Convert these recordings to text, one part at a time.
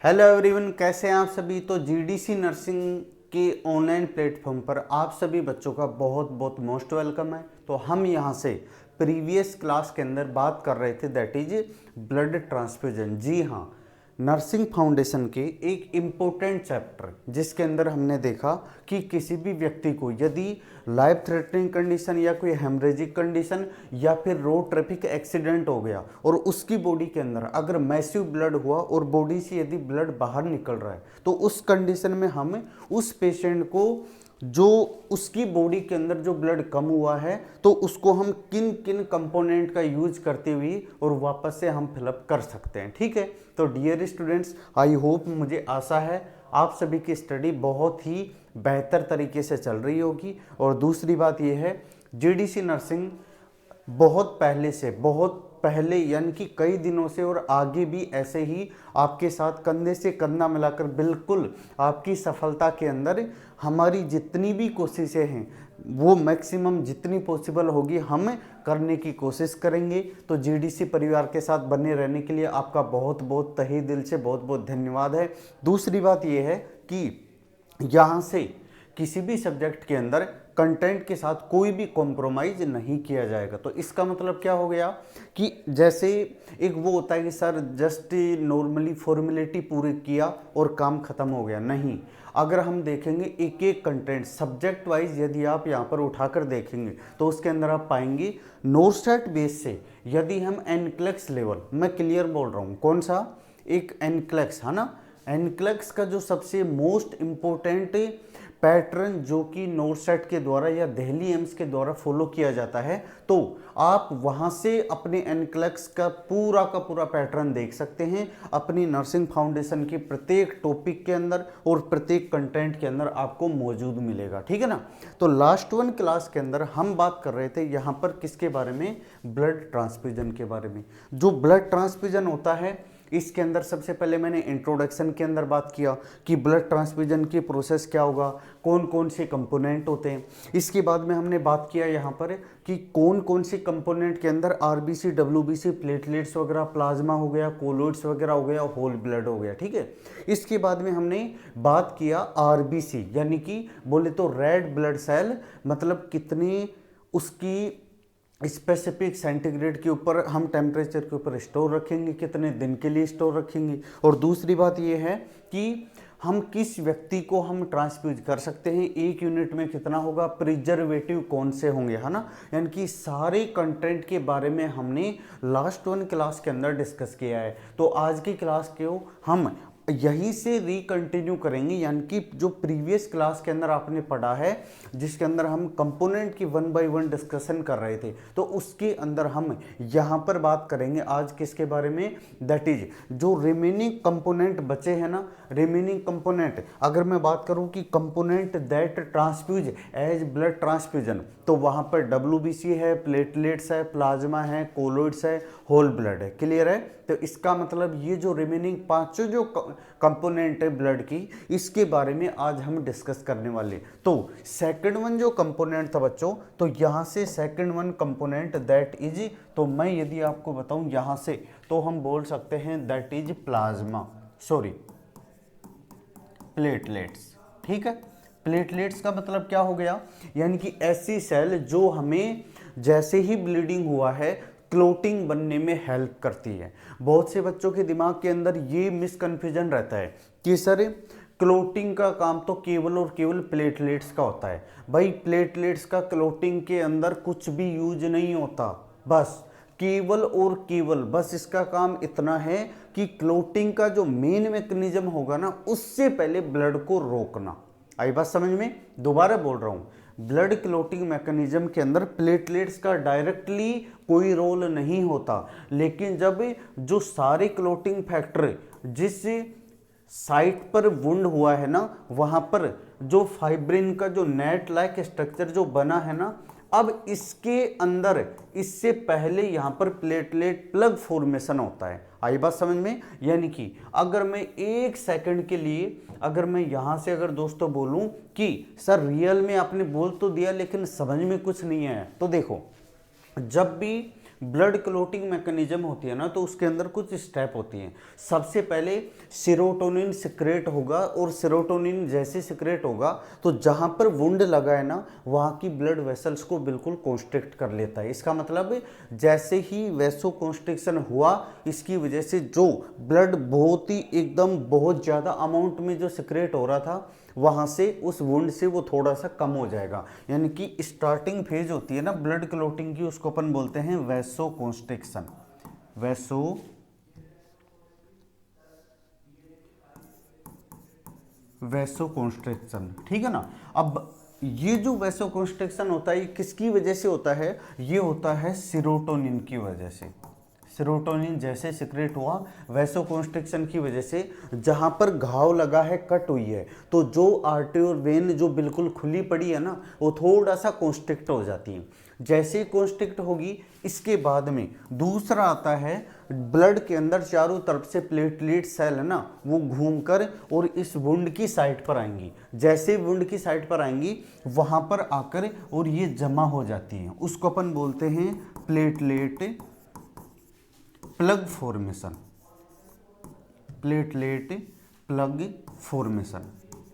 Hello everyone, कैसे हैं आप सभी। तो जीडीसी नर्सिंग के ऑनलाइन प्लेटफॉर्म पर आप सभी बच्चों का बहुत बहुत मोस्ट वेलकम है। तो हम यहां से प्रीवियस क्लास के अंदर बात कर रहे थे, दैट इज ब्लड ट्रांसफ्यूजन। जी हाँ, नर्सिंग फाउंडेशन के एक इम्पोर्टेंट चैप्टर जिसके अंदर हमने देखा कि किसी भी व्यक्ति को यदि लाइफ थ्रेटनिंग कंडीशन या कोई हेमरेजिक कंडीशन या फिर रोड ट्रैफिक एक्सीडेंट हो गया और उसकी बॉडी के अंदर अगर मैसिव ब्लड हुआ और बॉडी से यदि ब्लड बाहर निकल रहा है, तो उस कंडीशन में हम उस पेशेंट को जो उसकी बॉडी के अंदर जो ब्लड कम हुआ है तो उसको हम किन किन कंपोनेंट का यूज करते हुए और वापस से हम फिलअप कर सकते हैं। ठीक है, तो डियर स्टूडेंट्स, आई होप, मुझे आशा है आप सभी की स्टडी बहुत ही बेहतर तरीके से चल रही होगी। और दूसरी बात यह है, जीडीसी नर्सिंग बहुत पहले यानी कि कई दिनों से और आगे भी ऐसे ही आपके साथ कंधे से कंधा मिलाकर बिल्कुल आपकी सफलता के अंदर हमारी जितनी भी कोशिशें हैं वो मैक्सिमम जितनी पॉसिबल होगी हम करने की कोशिश करेंगे। तो जीडीसी परिवार के साथ बने रहने के लिए आपका बहुत बहुत तहे दिल से बहुत बहुत धन्यवाद है। दूसरी बात यह है कि यहाँ से किसी भी सब्जेक्ट के अंदर कंटेंट के साथ कोई भी कॉम्प्रोमाइज नहीं किया जाएगा। तो इसका मतलब क्या हो गया कि जैसे एक वो होता है कि सर जस्ट नॉर्मली फॉर्मेलिटी पूरी किया और काम खत्म हो गया, नहीं। अगर हम देखेंगे एक एक कंटेंट सब्जेक्ट वाइज, यदि आप यहाँ पर उठाकर देखेंगे तो उसके अंदर आप पाएंगे नोरसेट बेस से यदि हम एनक्लेक्स लेवल, मैं क्लियर बोल रहा हूँ, कौन सा, एक एनक्लेक्स है ना, एनक्लेक्स का जो सबसे मोस्ट इम्पोर्टेंट पैटर्न जो कि नोरसेट के द्वारा या दिल्ली एम्स के द्वारा फॉलो किया जाता है, तो आप वहां से अपने एनक्लेक्स का पूरा पैटर्न देख सकते हैं अपनी नर्सिंग फाउंडेशन के प्रत्येक टॉपिक के अंदर और प्रत्येक कंटेंट के अंदर आपको मौजूद मिलेगा। ठीक है ना। तो लास्ट वन क्लास के अंदर हम बात कर रहे थे यहाँ पर किसके बारे में, ब्लड ट्रांसफ्यूजन के बारे में। जो ब्लड ट्रांसफ्यूजन होता है इसके अंदर सबसे पहले मैंने इंट्रोडक्शन के अंदर बात किया कि ब्लड ट्रांसफ्यूजन की प्रोसेस क्या होगा, कौन कौन से कंपोनेंट होते हैं। इसके बाद में हमने बात किया यहाँ पर कि कौन कौन से कंपोनेंट के अंदर आरबीसी, डब्ल्यूबीसी, प्लेटलेट्स वगैरह, प्लाज्मा हो गया, कोलोइड्स वगैरह हो गया, होल ब्लड हो गया। ठीक है, इसके बाद में हमने बात किया आरबीसी यानी कि बोले तो रेड ब्लड सेल, मतलब कितनी उसकी स्पेसिफिक सेंटीग्रेड के ऊपर हम टेम्परेचर के ऊपर स्टोर रखेंगे, कितने दिन के लिए स्टोर रखेंगे। और दूसरी बात ये है कि हम किस व्यक्ति को हम ट्रांसफ्यूज कर सकते हैं, एक यूनिट में कितना होगा, प्रिजर्वेटिव कौन से होंगे, है ना। यानी कि सारे कंटेंट के बारे में हमने लास्ट वन क्लास के अंदर डिस्कस किया है। तो आज की क्लास को हम यहीं से रिकंटिन्यू करेंगे, यानी कि जो प्रीवियस क्लास के अंदर आपने पढ़ा है जिसके अंदर हम कंपोनेंट की 1 बाय 1 डिस्कशन कर रहे थे, तो उसके अंदर हम यहाँ पर बात करेंगे आज किसके बारे में, दैट इज जो रिमेनिंग कंपोनेंट बचे हैं ना, रिमेनिंग कंपोनेंट। अगर मैं बात करूँ कि component that transfuse as blood transfusion, तो वहाँ पर डब्ल्यूबीसी है, प्लेटलेट्स है, प्लाज्मा है, कोलोइड्स है, होल ब्लड है। क्लियर है। तो इसका मतलब ये जो रिमेनिंग पांचों जो कंपोनेंट है ब्लड की, इसके बारे में आज हम डिस्कस करने वाले। तो सेकंड वन जो कंपोनेंट था बच्चों, तो यहां से second one component that is, तो मैं यदि आपको बताऊं यहां से, तो हम बोल सकते हैं that is plasma, sorry platelets. ठीक है, प्लेटलेट्स का मतलब क्या हो गया, यानी कि ऐसी सेल जो हमें जैसे ही ब्लीडिंग हुआ है क्लोटिंग बनने में हेल्प करती है। बहुत से बच्चों के दिमाग के अंदर ये मिसकंफ्यूजन रहता है कि सर क्लोटिंग का काम तो केवल और केवल प्लेटलेट्स का होता है। भाई प्लेटलेट्स का क्लोटिंग के अंदर कुछ भी यूज नहीं होता, बस केवल और केवल बस इसका काम इतना है कि क्लोटिंग का जो मेन मैकेनिज्म होगा ना, उससे पहले ब्लड को रोकना। आई बात समझ में, दोबारा बोल रहा हूँ, ब्लड क्लोटिंग मैकेनिज्म के अंदर प्लेटलेट्स का डायरेक्टली कोई रोल नहीं होता, लेकिन जब जो सारे क्लोटिंग फैक्टर जिस साइट पर वुंड हुआ है ना, वहां पर जो फाइब्रिन का जो नेट लाइक स्ट्रक्चर जो बना है ना, अब इसके अंदर इससे पहले यहां पर प्लेटलेट प्लग फॉर्मेशन होता है। आई बात समझ में, यानी कि अगर मैं एक सेकंड के लिए अगर मैं यहां से अगर दोस्तों बोलूं कि सर रियल में आपने बोल तो दिया लेकिन समझ में कुछ नहीं आया, तो देखो जब भी ब्लड क्लोटिंग मैकेनिज्म होती है ना, तो उसके अंदर कुछ स्टेप होती हैं। सबसे पहले सेरोटोनिन सिक्रेट होगा, और सेरोटोनिन जैसे सिक्रेट होगा तो जहाँ पर वुंड लगा है ना, वहाँ की ब्लड वेसल्स को बिल्कुल कॉन्स्ट्रिक्ट कर लेता है। इसका मतलब जैसे ही वैसो कॉन्स्ट्रिक्शन हुआ, इसकी वजह से जो ब्लड बहुत ही एकदम बहुत ज़्यादा अमाउंट में जो सिक्रेट हो रहा था, वहाँ से उस वुंड से वो थोड़ा सा कम हो जाएगा। यानी कि स्टार्टिंग फेज होती है ना ब्लड क्लोटिंग की, उसको अपन बोलते हैं वैसो कॉन्स्ट्रिक्शन। वैसो कॉन्स्ट्रिक्शन, ठीक है ना। अब ये जो वैसो कॉन्स्ट्रिक्शन होता है, ये किसकी वजह से होता है? ये होता है सेरोटोनिन की वजह से। सेरोटोनिन जैसे सिक्रेट हुआ वैसो कॉन्स्ट्रिक्शन की वजह से, जहाँ पर घाव लगा है, कट हुई है, तो जो आर्टरी और वेन जो बिल्कुल खुली पड़ी है ना, वो थोड़ा सा कॉन्स्ट्रिक्ट हो जाती है। जैसे ही कॉन्स्ट्रिक्ट होगी, इसके बाद में दूसरा आता है, ब्लड के अंदर चारों तरफ से प्लेटलेट सेल है ना, वो घूमकर और इस वुंड की साइड पर आएंगी। जैसे वुंड की साइड पर आएंगी, वहाँ पर आकर और ये जमा हो जाती हैं। उसको अपन बोलते हैं platelet plug formation. Platelet plug formation,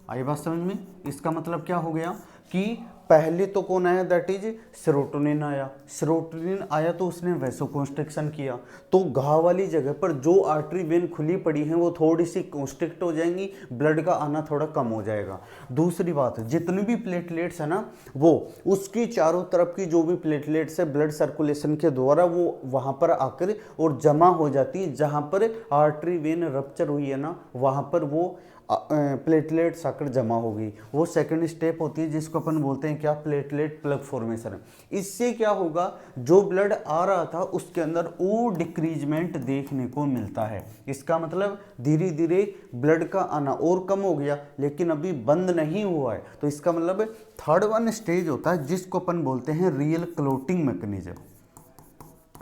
आई बात समझ में? इसका मतलब क्या हो गया कि पहले तो कौन आया, दैट इज सेरोटोनिन आया। सेरोटोनिन आया तो उसने वैसोकॉन्स्ट्रिक्शन किया, तो घाव वाली जगह पर जो आर्टरी वेन खुली पड़ी है वो थोड़ी सी कॉन्स्ट्रिक्ट हो जाएंगी, ब्लड का आना थोड़ा कम हो जाएगा। दूसरी बात, जितनी भी प्लेटलेट्स है ना, वो उसकी चारों तरफ की जो भी प्लेटलेट्स है, ब्लड सर्कुलेशन के द्वारा वो वहाँ पर आकर और जमा हो जाती है। जहाँ पर आर्टरी वेन रप्चर हुई है ना, वहाँ पर वो प्लेटलेट्स आकर जमा होगी। वो सेकंड स्टेप होती है, जिसको अपन बोलते हैं क्या, प्लेटलेट प्लग फॉर्मेशन। इससे क्या होगा, जो ब्लड आ रहा था उसके अंदर वो डिक्रीजमेंट देखने को मिलता है। इसका मतलब धीरे धीरे ब्लड का आना और कम हो गया, लेकिन अभी बंद नहीं हुआ है। तो इसका मतलब थर्ड वन स्टेज होता है, जिसको अपन बोलते हैं रियल क्लोटिंग मैकेनिज्म।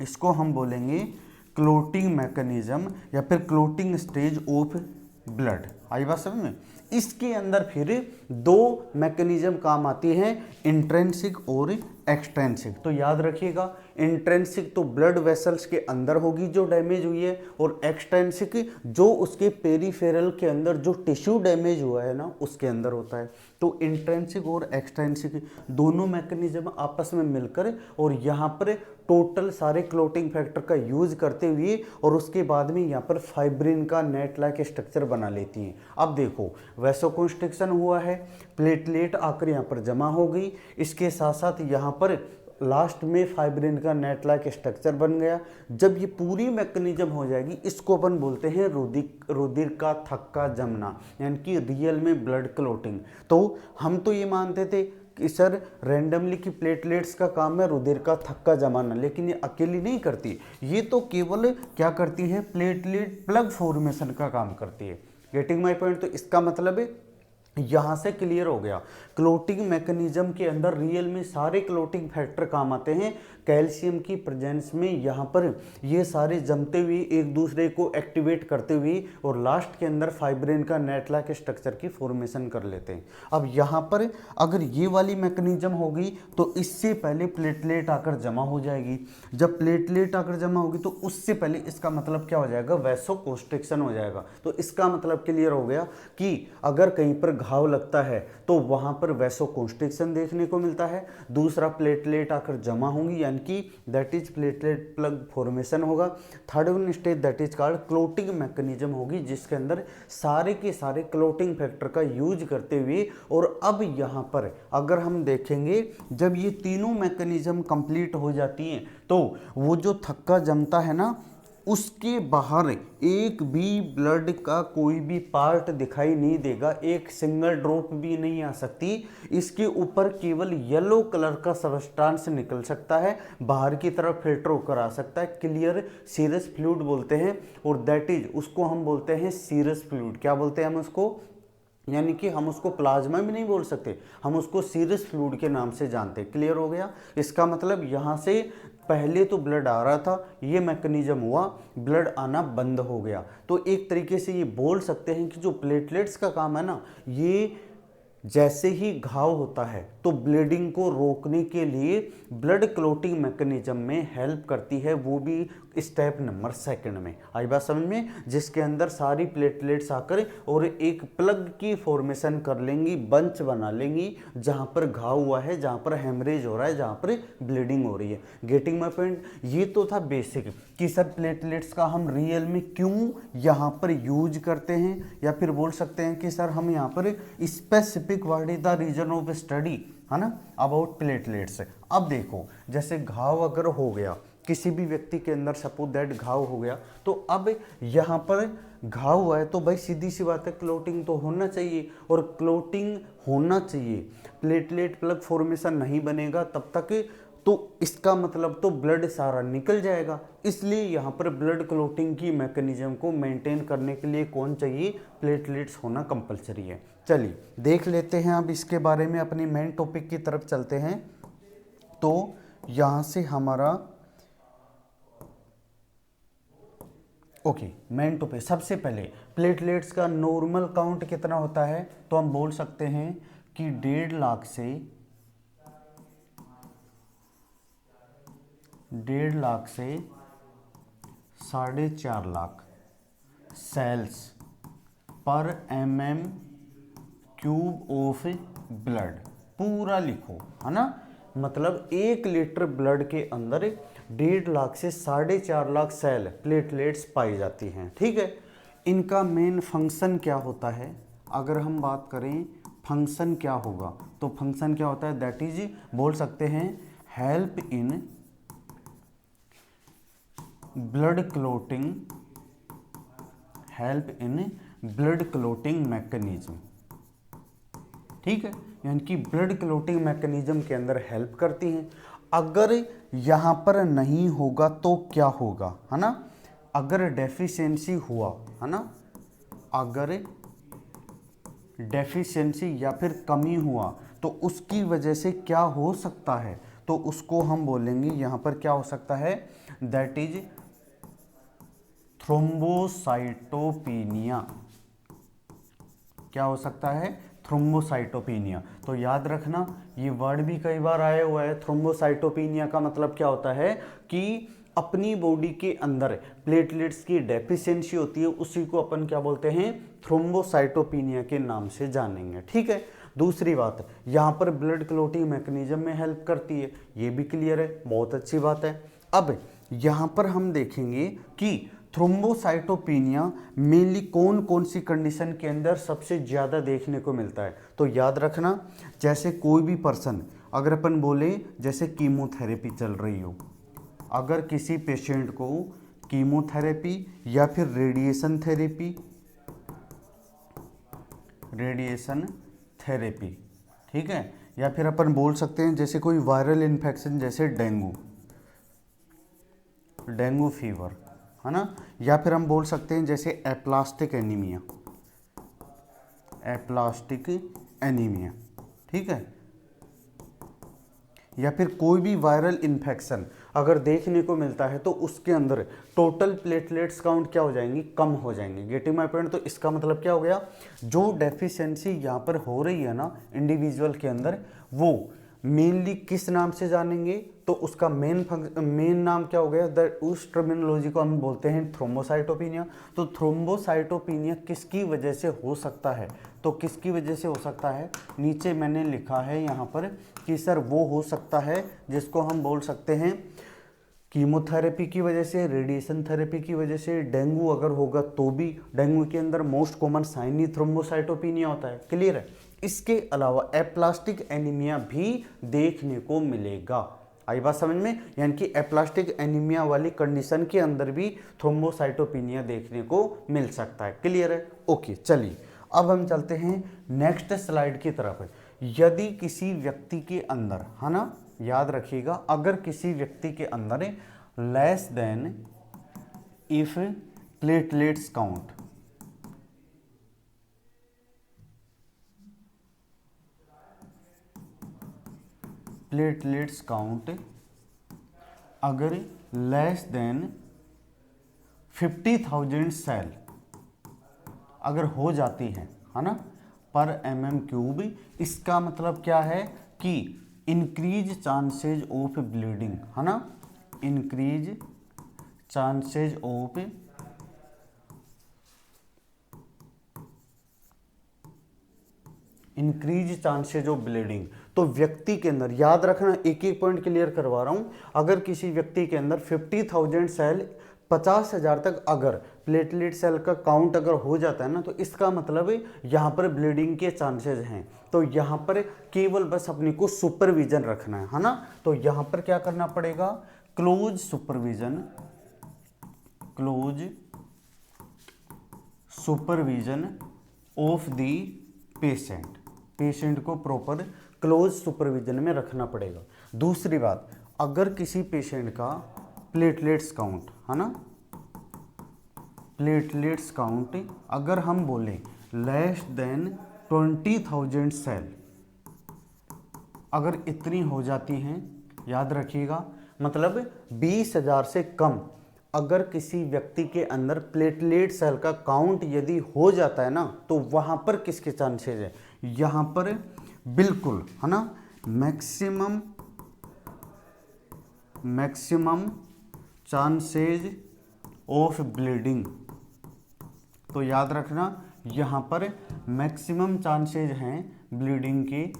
इसको हम बोलेंगे क्लोटिंग मैकेनिज्म या फिर क्लोटिंग स्टेज ऑफ ब्लड। आई बात समझ में? इसके अंदर फिर दो मैकेनिज्म काम आती हैं, इंट्रेंसिक और एक्सट्रेंसिक। तो याद रखिएगा, इंट्रेंसिक तो ब्लड वेसल्स के अंदर होगी जो डैमेज हुई है, और एक्सट्रेंसिक जो उसके पेरीफेरल के अंदर जो टिश्यू डैमेज हुआ है ना, उसके अंदर होता है। तो इंट्रेंसिक और एक्सट्रेंसिक दोनों मैकेनिज्म आपस में मिलकर और यहाँ पर टोटल सारे क्लोटिंग फैक्टर का यूज करते हुए, और उसके बाद में यहाँ पर फाइब्रिन का नेट लाइक स्ट्रक्चर बना लेती हैं। अब देखो, वैसोकॉन्स्ट्रिक्शन हुआ है, प्लेटलेट आकर यहाँ पर जमा हो गई, इसके साथ साथ यहाँ पर लास्ट में फाइब्रिन का नेट लाइक स्ट्रक्चर बन गया। जब ये पूरी मैकेनिज्म हो जाएगी, इसको अपन बोलते हैं रुधिर का थक्का जमना, यानी कि रियल में ब्लड क्लोटिंग। तो हम तो ये मानते थे कि सर रैंडमली की प्लेटलेट्स का काम है रुधिर का थक्का जमाना, लेकिन ये अकेली नहीं करती, ये तो केवल क्या करती है, प्लेटलेट प्लग फॉर्मेशन का काम करती है। Getting my point? तो इसका मतलब है यहाँ से क्लियर हो गया, क्लोटिंग मैकेनिज्म के अंदर रियल में सारे क्लोटिंग फैक्टर काम आते हैं। कैल्शियम की प्रेजेंस में यहाँ पर ये सारे जमते हुए एक दूसरे को एक्टिवेट करते हुए और लास्ट के अंदर फाइब्रिन का नेट लाइक स्ट्रक्चर की फॉर्मेशन कर लेते हैं। अब यहाँ पर अगर ये वाली मैकेनिज्म होगी तो इससे पहले प्लेटलेट आकर जमा हो जाएगी। जब प्लेटलेट आकर जमा होगी तो उससे पहले इसका मतलब क्या हो जाएगा, वैसोकॉन्स्ट्रिक्शन हो जाएगा। तो इसका मतलब क्लियर हो गया कि अगर कहीं पर घाव लगता है तो वहां पर वैसोकॉन्स्ट्रिक्शन देखने को मिलता है। दूसरा, प्लेटलेट आकर जमा होंगी, यानी कि that is platelet plug formation होगा। Third one stage that is called clotting mechanism होगी, जिसके अंदर सारे के सारे क्लोटिंग फैक्टर का यूज करते हुए, और अब यहाँ पर अगर हम देखेंगे, जब ये तीनों मैकेनिज्म कंप्लीट हो जाती हैं तो वो जो थक्का जमता है ना, उसके बाहर एक भी ब्लड का कोई भी पार्ट दिखाई नहीं देगा, एक सिंगल ड्रॉप भी नहीं आ सकती। इसके ऊपर केवल येलो कलर का सब्सटेंस निकल सकता है, बाहर की तरफ फिल्टर होकर आ सकता है, क्लियर सीरस फ्लूइड बोलते हैं, और दैट इज उसको हम बोलते हैं सीरस फ्लूइड। क्या बोलते हैं हम उसको? यानी कि हम उसको प्लाज्मा भी नहीं बोल सकते, हम उसको सीरस फ्लूइड के नाम से जानते हैं। क्लियर हो गया? इसका मतलब यहाँ से पहले तो ब्लड आ रहा था, ये मैकेनिज्म हुआ, ब्लड आना बंद हो गया। तो एक तरीके से ये बोल सकते हैं कि जो प्लेटलेट्स का काम है ना, ये जैसे ही घाव होता है तो ब्लीडिंग को रोकने के लिए ब्लड क्लोटिंग मैकेनिज्म में हेल्प करती है, वो भी स्टेप नंबर 2 में। आई बात समझ में, जिसके अंदर सारी प्लेटलेट्स आकर और एक प्लग की फॉर्मेशन कर लेंगी, बंच बना लेंगी, जहाँ पर घाव हुआ है, जहाँ पर हेमरेज हो रहा है, जहाँ पर ब्लीडिंग हो रही है। Getting my point. ये तो था बेसिक कि सर प्लेटलेट्स का हम रियल में क्यों यहाँ पर यूज करते हैं, या फिर बोल सकते हैं कि सर हम यहाँ पर specific what is the reason of study, है ना, अबाउट प्लेटलेट्स। अब देखो, जैसे घाव अगर हो गया किसी भी व्यक्ति के अंदर, सपोज दैट घाव हो गया, तो अब यहाँ पर घाव हुआ है तो भाई सीधी सी बात है क्लोटिंग तो होना चाहिए, और क्लोटिंग होना चाहिए, प्लेटलेट प्लग फॉर्मेशन नहीं बनेगा तब तक, तो इसका मतलब तो ब्लड सारा निकल जाएगा। इसलिए यहाँ पर ब्लड क्लोटिंग की मैकेनिज्म को मेंटेन करने के लिए कौन चाहिए, प्लेटलेट्स होना कंपलसरी है। चलिए देख लेते हैं अब इसके बारे में, अपनी मेन टॉपिक की तरफ चलते हैं। तो यहाँ से हमारा ओके, मेन टॉपिक, सबसे पहले प्लेटलेट्स का नॉर्मल काउंट कितना होता है, तो हम बोल सकते हैं कि 1.5 लाख से 4.5 लाख सेल्स पर mm³ ऑफ ब्लड, पूरा लिखो, है ना, मतलब 1 लीटर ब्लड के अंदर 1.5 लाख से 4.5 लाख सेल प्लेटलेट्स पाई जाती हैं। ठीक है, इनका मेन फंक्शन क्या होता है, अगर हम बात करें फंक्शन क्या होगा, तो फंक्शन क्या होता है, दैट इज बोल सकते हैं help in blood clotting mechanism. ठीक है, यानी कि ब्लड क्लोटिंग मैकेनिज्म के अंदर हेल्प करती हैं। अगर यहाँ पर नहीं होगा तो क्या होगा, है ना, अगर डेफिशिएंसी हुआ, है ना, अगर डेफिशिएंसी या फिर कमी हुआ तो उसकी वजह से क्या हो सकता है, तो उसको हम बोलेंगे यहाँ पर क्या हो सकता है, दैट इज थ्रोम्बोसाइटोपिनिया। क्या हो सकता है, थ्रोम्बोसाइटोपिनिया। तो याद रखना, ये वर्ड भी कई बार आया हुआ है। थ्रोम्बोसाइटोपिनिया का मतलब क्या होता है कि अपनी बॉडी के अंदर प्लेटलेट्स की डेफिशिएंसी होती है, उसी को अपन क्या बोलते हैं, थ्रोम्बोसाइटोपिनिया के नाम से जानेंगे। ठीक है, दूसरी बात, यहाँ पर ब्लड क्लोटिंग मैकेनिज्म में हेल्प करती है, ये भी क्लियर है, बहुत अच्छी बात है। अब यहाँ पर हम देखेंगे कि थ्रोम्बोसाइटोपिनिया मेनली कौन कौन सी कंडीशन के अंदर सबसे ज़्यादा देखने को मिलता है। तो याद रखना, जैसे कोई भी पर्सन, अगर अपन बोले जैसे कीमोथेरेपी चल रही हो, अगर किसी पेशेंट को कीमोथेरेपी या फिर रेडिएशन थेरेपी, ठीक है, या फिर अपन बोल सकते हैं जैसे कोई वायरल इन्फेक्शन, जैसे डेंगू फीवर, है ना, या फिर हम बोल सकते हैं जैसे एप्लास्टिक एनीमिया, ठीक है, या फिर कोई भी वायरल इन्फेक्शन अगर देखने को मिलता है तो उसके अंदर टोटल प्लेटलेट्स काउंट क्या हो जाएंगी, कम हो जाएंगे। Getting my point. तो इसका मतलब क्या हो गया, जो डेफिशिएंसी यहाँ पर हो रही है ना इंडिविजुअल के अंदर, वो मेनली किस नाम से जानेंगे, तो उसका मेन नाम क्या हो गया, उस टर्मिनोलॉजी को हम बोलते हैं थ्रोम्बोसाइटोपिनिया। तो थ्रोम्बोसाइटोपिनिया किसकी वजह से हो सकता है, तो किसकी वजह से हो सकता है, नीचे मैंने लिखा है यहाँ पर कि सर वो हो सकता है जिसको हम बोल सकते हैं कीमोथेरेपी की वजह से, रेडिएशन थेरेपी की वजह से, डेंगू अगर होगा तो भी, डेंगू के अंदर मोस्ट कॉमन साइन ही थ्रोम्बोसाइटोपिनिया होता है। क्लियर है। इसके अलावा एप्लास्टिक एनीमिया भी देखने को मिलेगा। आई बात समझ में, यानी कि एप्लास्टिक एनीमिया वाली कंडीशन के अंदर भी थ्रोम्बोसाइटोपिनिया देखने को मिल सकता है। क्लियर है। ओके, चलिए अब हम चलते हैं नेक्स्ट स्लाइड की तरफ। यदि किसी व्यक्ति के अंदर, है ना, याद रखिएगा, अगर किसी व्यक्ति के अंदर less than if platelets count, platelets count अगर लेस देन 50,000 सेल अगर हो जाती है ना, पर mm³। इसका मतलब क्या है कि इंक्रीज चांसेज ऑफ ब्लीडिंग, है ना, इंक्रीज चांसेज ऑफ ब्लीडिंग। तो व्यक्ति के अंदर, याद रखना, एक एक पॉइंट क्लियर करवा रहा हूं, अगर किसी व्यक्ति के अंदर 50,000 सेल 50,000 तक अगर प्लेटलेट सेल का काउंट अगर हो जाता है ना, तो इसका मतलब है यहाँ पर ब्लीडिंग के चांसेस हैं। तो यहाँ पर केवल बस अपने को सुपरविजन रखना है ना। तो यहाँ पर क्या करना पड़ेगा, close supervision of the patient को प्रॉपर क्लोज सुपरविजन में रखना पड़ेगा। दूसरी बात, अगर किसी पेशेंट का प्लेटलेट्स काउंट, है ना, प्लेटलेट्स काउंट अगर हम बोलें लेस देन 20,000 सेल, अगर इतनी हो जाती हैं, याद रखिएगा, मतलब 20,000 से कम अगर किसी व्यक्ति के अंदर प्लेटलेट सेल का काउंट यदि हो जाता है ना, तो वहां पर किसके चांसेस है, यहां पर बिल्कुल, है ना, मैक्सिमम चांसेज ऑफ ब्लीडिंग। तो याद रखना, यहां पर मैक्सिमम चांसेज हैं ब्लीडिंग के।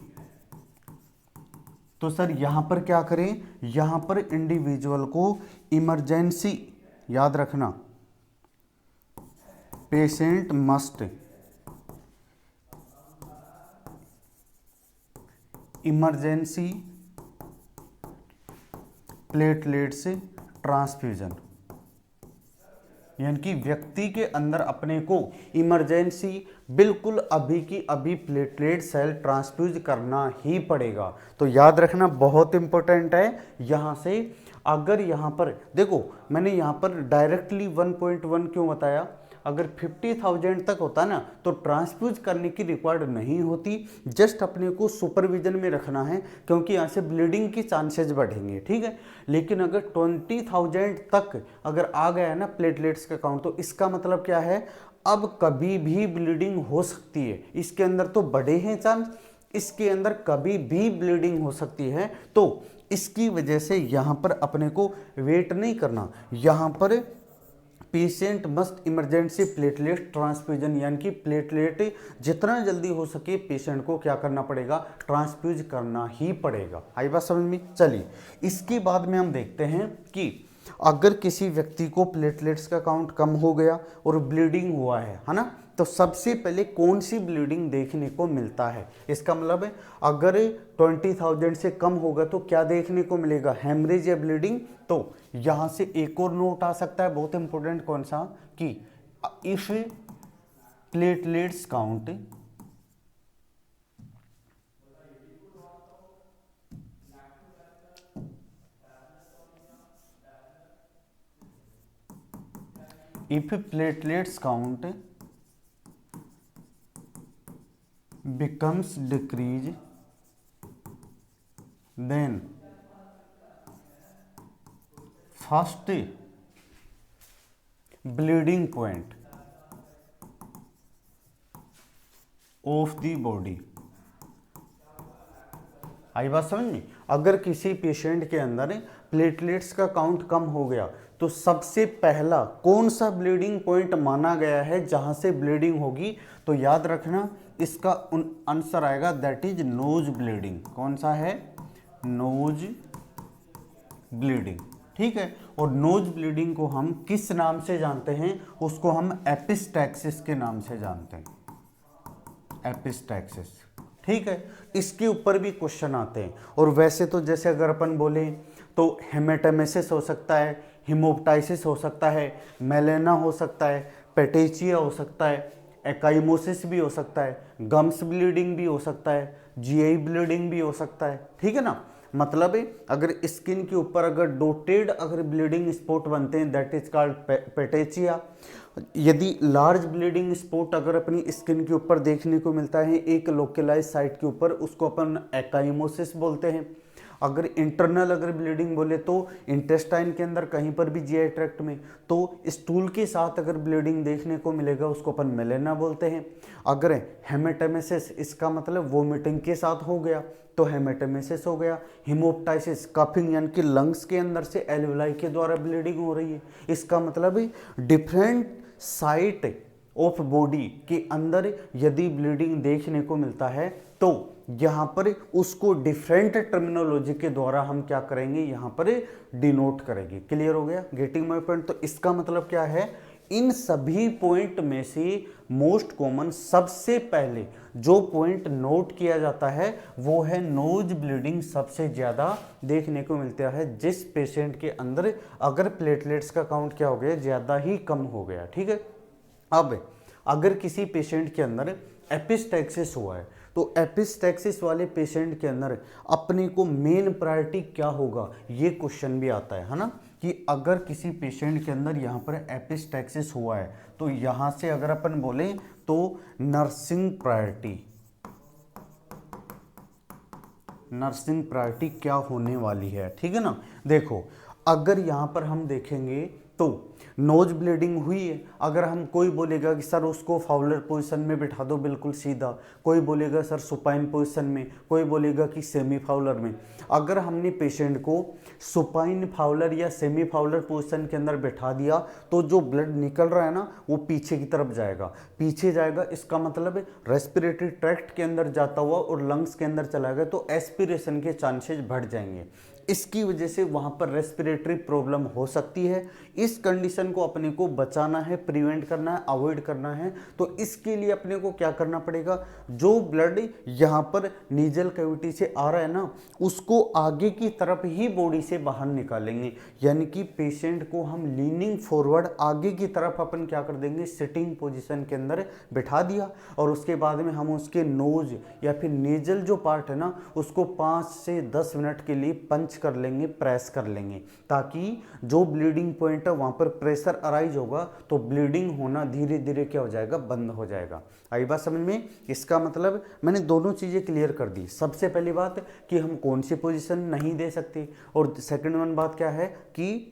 तो सर यहां पर क्या करें, यहां पर इंडिविजुअल को इमरजेंसी, याद रखना, patient must emergency platelets transfusion, यानी कि व्यक्ति के अंदर अपने को इमरजेंसी बिल्कुल अभी की अभी प्लेटलेट सेल ट्रांसफ्यूज करना ही पड़ेगा। तो याद रखना, बहुत इंपॉर्टेंट है। यहां से अगर यहां पर देखो, मैंने यहां पर डायरेक्टली 1.1 क्यों बताया, अगर 50,000 तक होता ना तो ट्रांसफ्यूज करने की रिक्वायर्ड नहीं होती, जस्ट अपने को सुपरविजन में रखना है, क्योंकि यहाँ से ब्लीडिंग के चांसेस बढ़ेंगे, ठीक है। लेकिन अगर 20,000 तक अगर आ गया है ना प्लेटलेट्स का काउंट, तो इसका मतलब क्या है, अब कभी भी ब्लीडिंग हो सकती है। इसके अंदर तो बड़े हैं चांस, इसके अंदर कभी भी ब्लीडिंग हो सकती है। तो इसकी वजह से यहाँ पर अपने को वेट नहीं करना, यहाँ पर patient must emergency platelet transfusion, यानी कि प्लेटलेट जितना जल्दी हो सके पेशेंट को क्या करना पड़ेगा, ट्रांसफ्यूज करना ही पड़ेगा। आई बात समझ में। चलिए, इसके बाद में हम देखते हैं कि अगर किसी व्यक्ति को प्लेटलेट्स का काउंट कम हो गया और ब्लीडिंग हुआ है ना, तो सबसे पहले कौन सी ब्लीडिंग देखने को मिलता है। इसका मतलब है अगर 20,000 से कम होगा तो क्या देखने को मिलेगा, हेमरेज या ब्लीडिंग। तो यहां से एक और नोट आ सकता है, बहुत इंपॉर्टेंट, कौन सा, कि if platelets count becomes decrease, then first bleeding point of the body। आई बात समझ में। अगर किसी पेशेंट के अंदर प्लेटलेट्स का काउंट कम हो गया तो सबसे पहला कौन सा ब्लीडिंग पॉइंट माना गया है जहां से ब्लीडिंग होगी, तो याद रखना इसका आंसर आएगा दैट इज नोज ब्लीडिंग। कौन सा है, नोज ब्लीडिंग, ठीक है। और नोज ब्लीडिंग को हम किस नाम से जानते हैं, उसको हम एपिस्टैक्सिस के नाम से जानते हैं, एपिस्टैक्सिस, ठीक है। इसके ऊपर भी क्वेश्चन आते हैं। और वैसे तो जैसे अगर अपन बोले तो हेमेटेमेसिस हो सकता है, हिमोप्टाइसिस हो सकता है, मेलेना हो सकता है, पेटेचिया हो सकता है, एकाइमोसिस भी हो सकता है, गम्स ब्लीडिंग भी हो सकता है, जीआई ब्लीडिंग भी हो सकता है, ठीक है ना। मतलब है अगर स्किन के ऊपर अगर डोटेड अगर ब्लीडिंग स्पॉट बनते हैं दैट इज कॉल्ड पेटेचिया। यदि लार्ज ब्लीडिंग स्पॉट अगर अपनी स्किन के ऊपर देखने को मिलता है एक लोकलाइज साइट के ऊपर, उसको अपन एकाइमोसिस बोलते हैं। अगर इंटरनल अगर ब्लीडिंग बोले तो इंटेस्टाइन के अंदर कहीं पर भी जीआई ट्रैक्ट में, तो स्टूल के साथ अगर ब्लीडिंग देखने को मिलेगा उसको अपन मेलेना बोलते हैं। अगर हेमेटेमेसिस, इसका मतलब वोमिटिंग के साथ हो गया तो हेमेटेमेसिस हो गया। हिमोप्टाइसिस, कफिंग यानी कि लंग्स के अंदर से एल्वेलाई के द्वारा ब्लीडिंग हो रही है, इसका मतलब डिफरेंट साइट ऑफ बॉडी के अंदर यदि ब्लीडिंग देखने को मिलता है तो यहाँ पर उसको डिफरेंट टर्मिनोलॉजी के द्वारा हम क्या करेंगे, यहाँ पर डिनोट करेंगे। क्लियर हो गया, गेटिंग माय पॉइंट। तो इसका मतलब क्या है, इन सभी पॉइंट में से मोस्ट कॉमन सबसे पहले जो पॉइंट नोट किया जाता है वो है नोज ब्लीडिंग सबसे ज़्यादा देखने को मिलता है जिस पेशेंट के अंदर अगर प्लेटलेट्स का काउंट क्या हो गया, ज़्यादा ही कम हो गया। ठीक है, अब अगर किसी पेशेंट के अंदर एपिस्टैक्सिस हुआ है तो एपिस्टैक्सिस वाले पेशेंट के अंदर अपने को मेन प्रायोरिटी क्या होगा, ये क्वेश्चन भी आता है ना, कि अगर किसी पेशेंट के अंदर यहाँ पर एपिस्टैक्सिस हुआ है तो यहाँ से अगर अपन बोले तो नर्सिंग प्रायोरिटी क्या होने वाली है। ठीक है ना, देखो अगर यहाँ पर हम देखेंगे तो नोज ब्लीडिंग हुई है, अगर हम कोई बोलेगा कि सर उसको फाउलर पोजीशन में बिठा दो बिल्कुल सीधा, कोई बोलेगा सर सुपाइन पोजीशन में, कोई बोलेगा कि सेमी फाउलर में। अगर हमने पेशेंट को सुपाइन फाउलर या सेमी फाउलर पोजीशन के अंदर बिठा दिया तो जो ब्लड निकल रहा है ना वो पीछे की तरफ जाएगा, पीछे जाएगा, इसका मतलब रेस्पिरेटरी ट्रैक्ट के अंदर जाता हुआ और लंग्स के अंदर चला गया तो एस्पिरेशन के चांसेस बढ़ जाएंगे। इसकी वजह से वहाँ पर रेस्पिरेटरी प्रॉब्लम हो सकती है। इस कंडीशन को अपने को बचाना है, प्रिवेंट करना है, अवॉइड करना है, तो इसके लिए अपने को क्या करना पड़ेगा, जो ब्लड यहाँ पर नीजल कैविटी से आ रहा है ना उसको आगे की तरफ ही बॉडी से बाहर निकालेंगे, यानी कि पेशेंट को हम लीनिंग फॉरवर्ड आगे की तरफ अपन क्या कर देंगे, सिटिंग पोजीशन के अंदर बिठा दिया और उसके बाद में हम उसके नोज या फिर नेजल जो पार्ट है ना उसको 5 से 10 मिनट के लिए पंच कर लेंगे, प्रेस कर लेंगे, ताकि जो ब्लीडिंग पॉइंट है वहां पर प्रेशर अराइज होगा तो ब्लीडिंग होना धीरे धीरे क्या हो जाएगा, बंद हो जाएगा। आई बात समझ में? इसका मतलब मैंने दोनों चीजें क्लियर कर दी। सबसे पहली बात कि हम कौन सी पोजीशन नहीं दे सकते, और सेकंड वन बात क्या है कि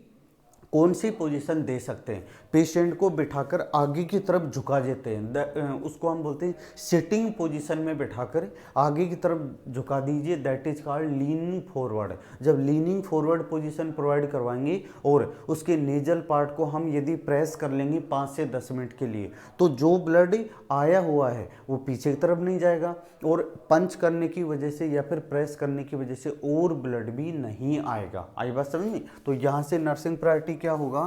कौन सी पोजीशन दे सकते हैं। पेशेंट को बिठाकर आगे की तरफ झुका देते हैं, उसको हम बोलते हैं सिटिंग पोजीशन में बिठाकर आगे की तरफ झुका दीजिए, that is called leaning forward. जब लीनिंग फॉरवर्ड पोजीशन प्रोवाइड करवाएंगे और उसके नेजल पार्ट को हम यदि प्रेस कर लेंगे 5 से 10 मिनट के लिए तो जो ब्लड आया हुआ है वो पीछे की तरफ नहीं जाएगा और पंच करने की वजह से या फिर प्रेस करने की वजह से और ब्लड भी नहीं आएगा। आई बात समझ में? तो यहाँ से नर्सिंग प्रायोरिटी क्या होगा,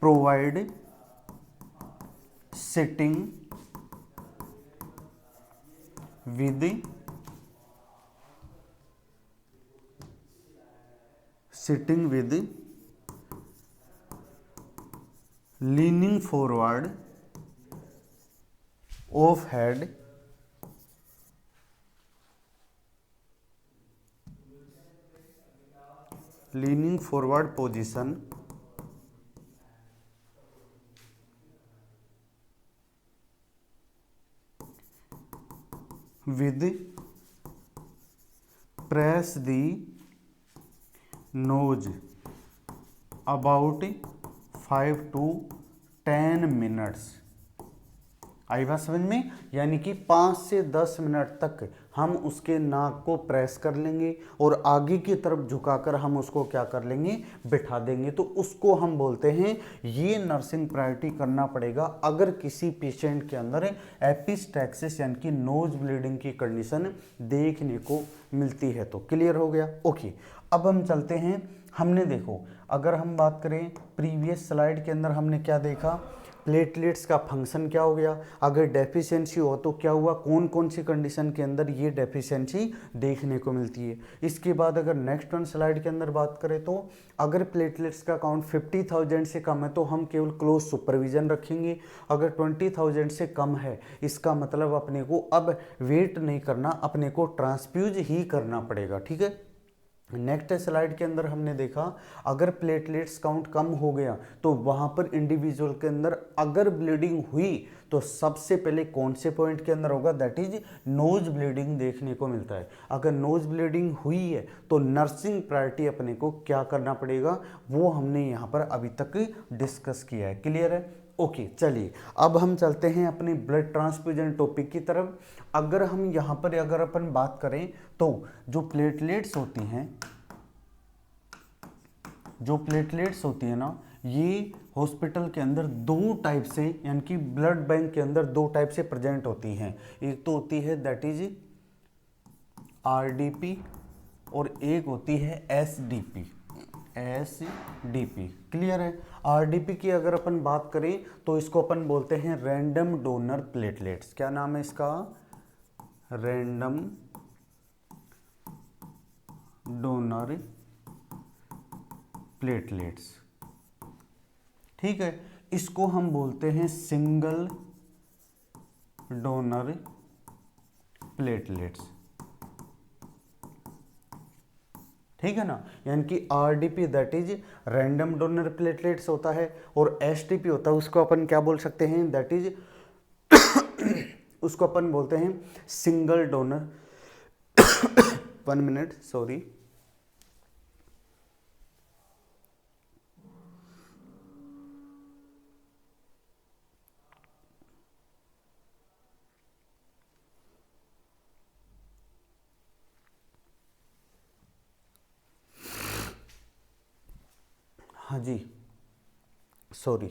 provide sitting with leaning forward of head leaning forward position with press the nose about 5 to 10 minutes। आई बात समझ में? यानी कि 5 से 10 मिनट तक हम उसके नाक को प्रेस कर लेंगे और आगे की तरफ झुकाकर हम उसको क्या कर लेंगे, बिठा देंगे। तो उसको हम बोलते हैं, ये नर्सिंग प्रायोरिटी करना पड़ेगा अगर किसी पेशेंट के अंदर एपिस्टैक्सिस यानी कि नोज ब्लीडिंग की कंडीशन देखने को मिलती है। तो क्लियर हो गया? ओके, अब हम चलते हैं। हमने देखो, अगर हम बात करें प्रीवियस स्लाइड के अंदर हमने क्या देखा, प्लेटलेट्स का फंक्शन क्या हो गया, अगर डेफिशिएंसी हो तो क्या हुआ, कौन कौन सी कंडीशन के अंदर ये डेफिशिएंसी देखने को मिलती है। इसके बाद अगर नेक्स्ट वन स्लाइड के अंदर बात करें तो अगर प्लेटलेट्स का काउंट 50,000 से कम है तो हम केवल क्लोज सुपरविजन रखेंगे। अगर 20,000 से कम है इसका मतलब अपने को अब वेट नहीं करना, अपने को ट्रांसफ्यूज ही करना पड़ेगा। ठीक है, नेक्स्ट स्लाइड के अंदर हमने देखा अगर प्लेटलेट्स काउंट कम हो गया तो वहां पर इंडिविजुअल के अंदर अगर ब्लीडिंग हुई तो सबसे पहले कौन से पॉइंट के अंदर होगा, दैट इज नोज ब्लीडिंग देखने को मिलता है। अगर नोज ब्लीडिंग हुई है तो नर्सिंग प्रायोरिटी अपने को क्या करना पड़ेगा, वो हमने यहाँ पर अभी तक डिस्कस किया है। क्लियर है? ओके चलिए अब हम चलते हैं अपने ब्लड ट्रांसफ्यूजन टॉपिक की तरफ। अगर हम यहाँ पर अगर अपन बात करें तो जो प्लेटलेट्स होती है ना, ये हॉस्पिटल के अंदर दो टाइप से, यानी कि ब्लड बैंक के अंदर दो टाइप से प्रेजेंट होती हैं। एक तो होती है दैट इज आरडीपी और एक होती है एसडीपी। क्लियर है? आरडीपी की अगर अपन बात करें तो इसको अपन बोलते हैं रैंडम डोनर प्लेटलेट्स। क्या नाम है इसका? Random donor platelets. ठीक है, इसको हम बोलते हैं सिंगल डोनर प्लेटलेट्स। ठीक है ना? यानी कि RDP that is random donor platelets होता है और एसटीपी होता है उसको अपन क्या बोल सकते हैं, दैट इज उसको अपन बोलते हैं सिंगल डोनर 1 मिनट सॉरी। हाँ जी सॉरी।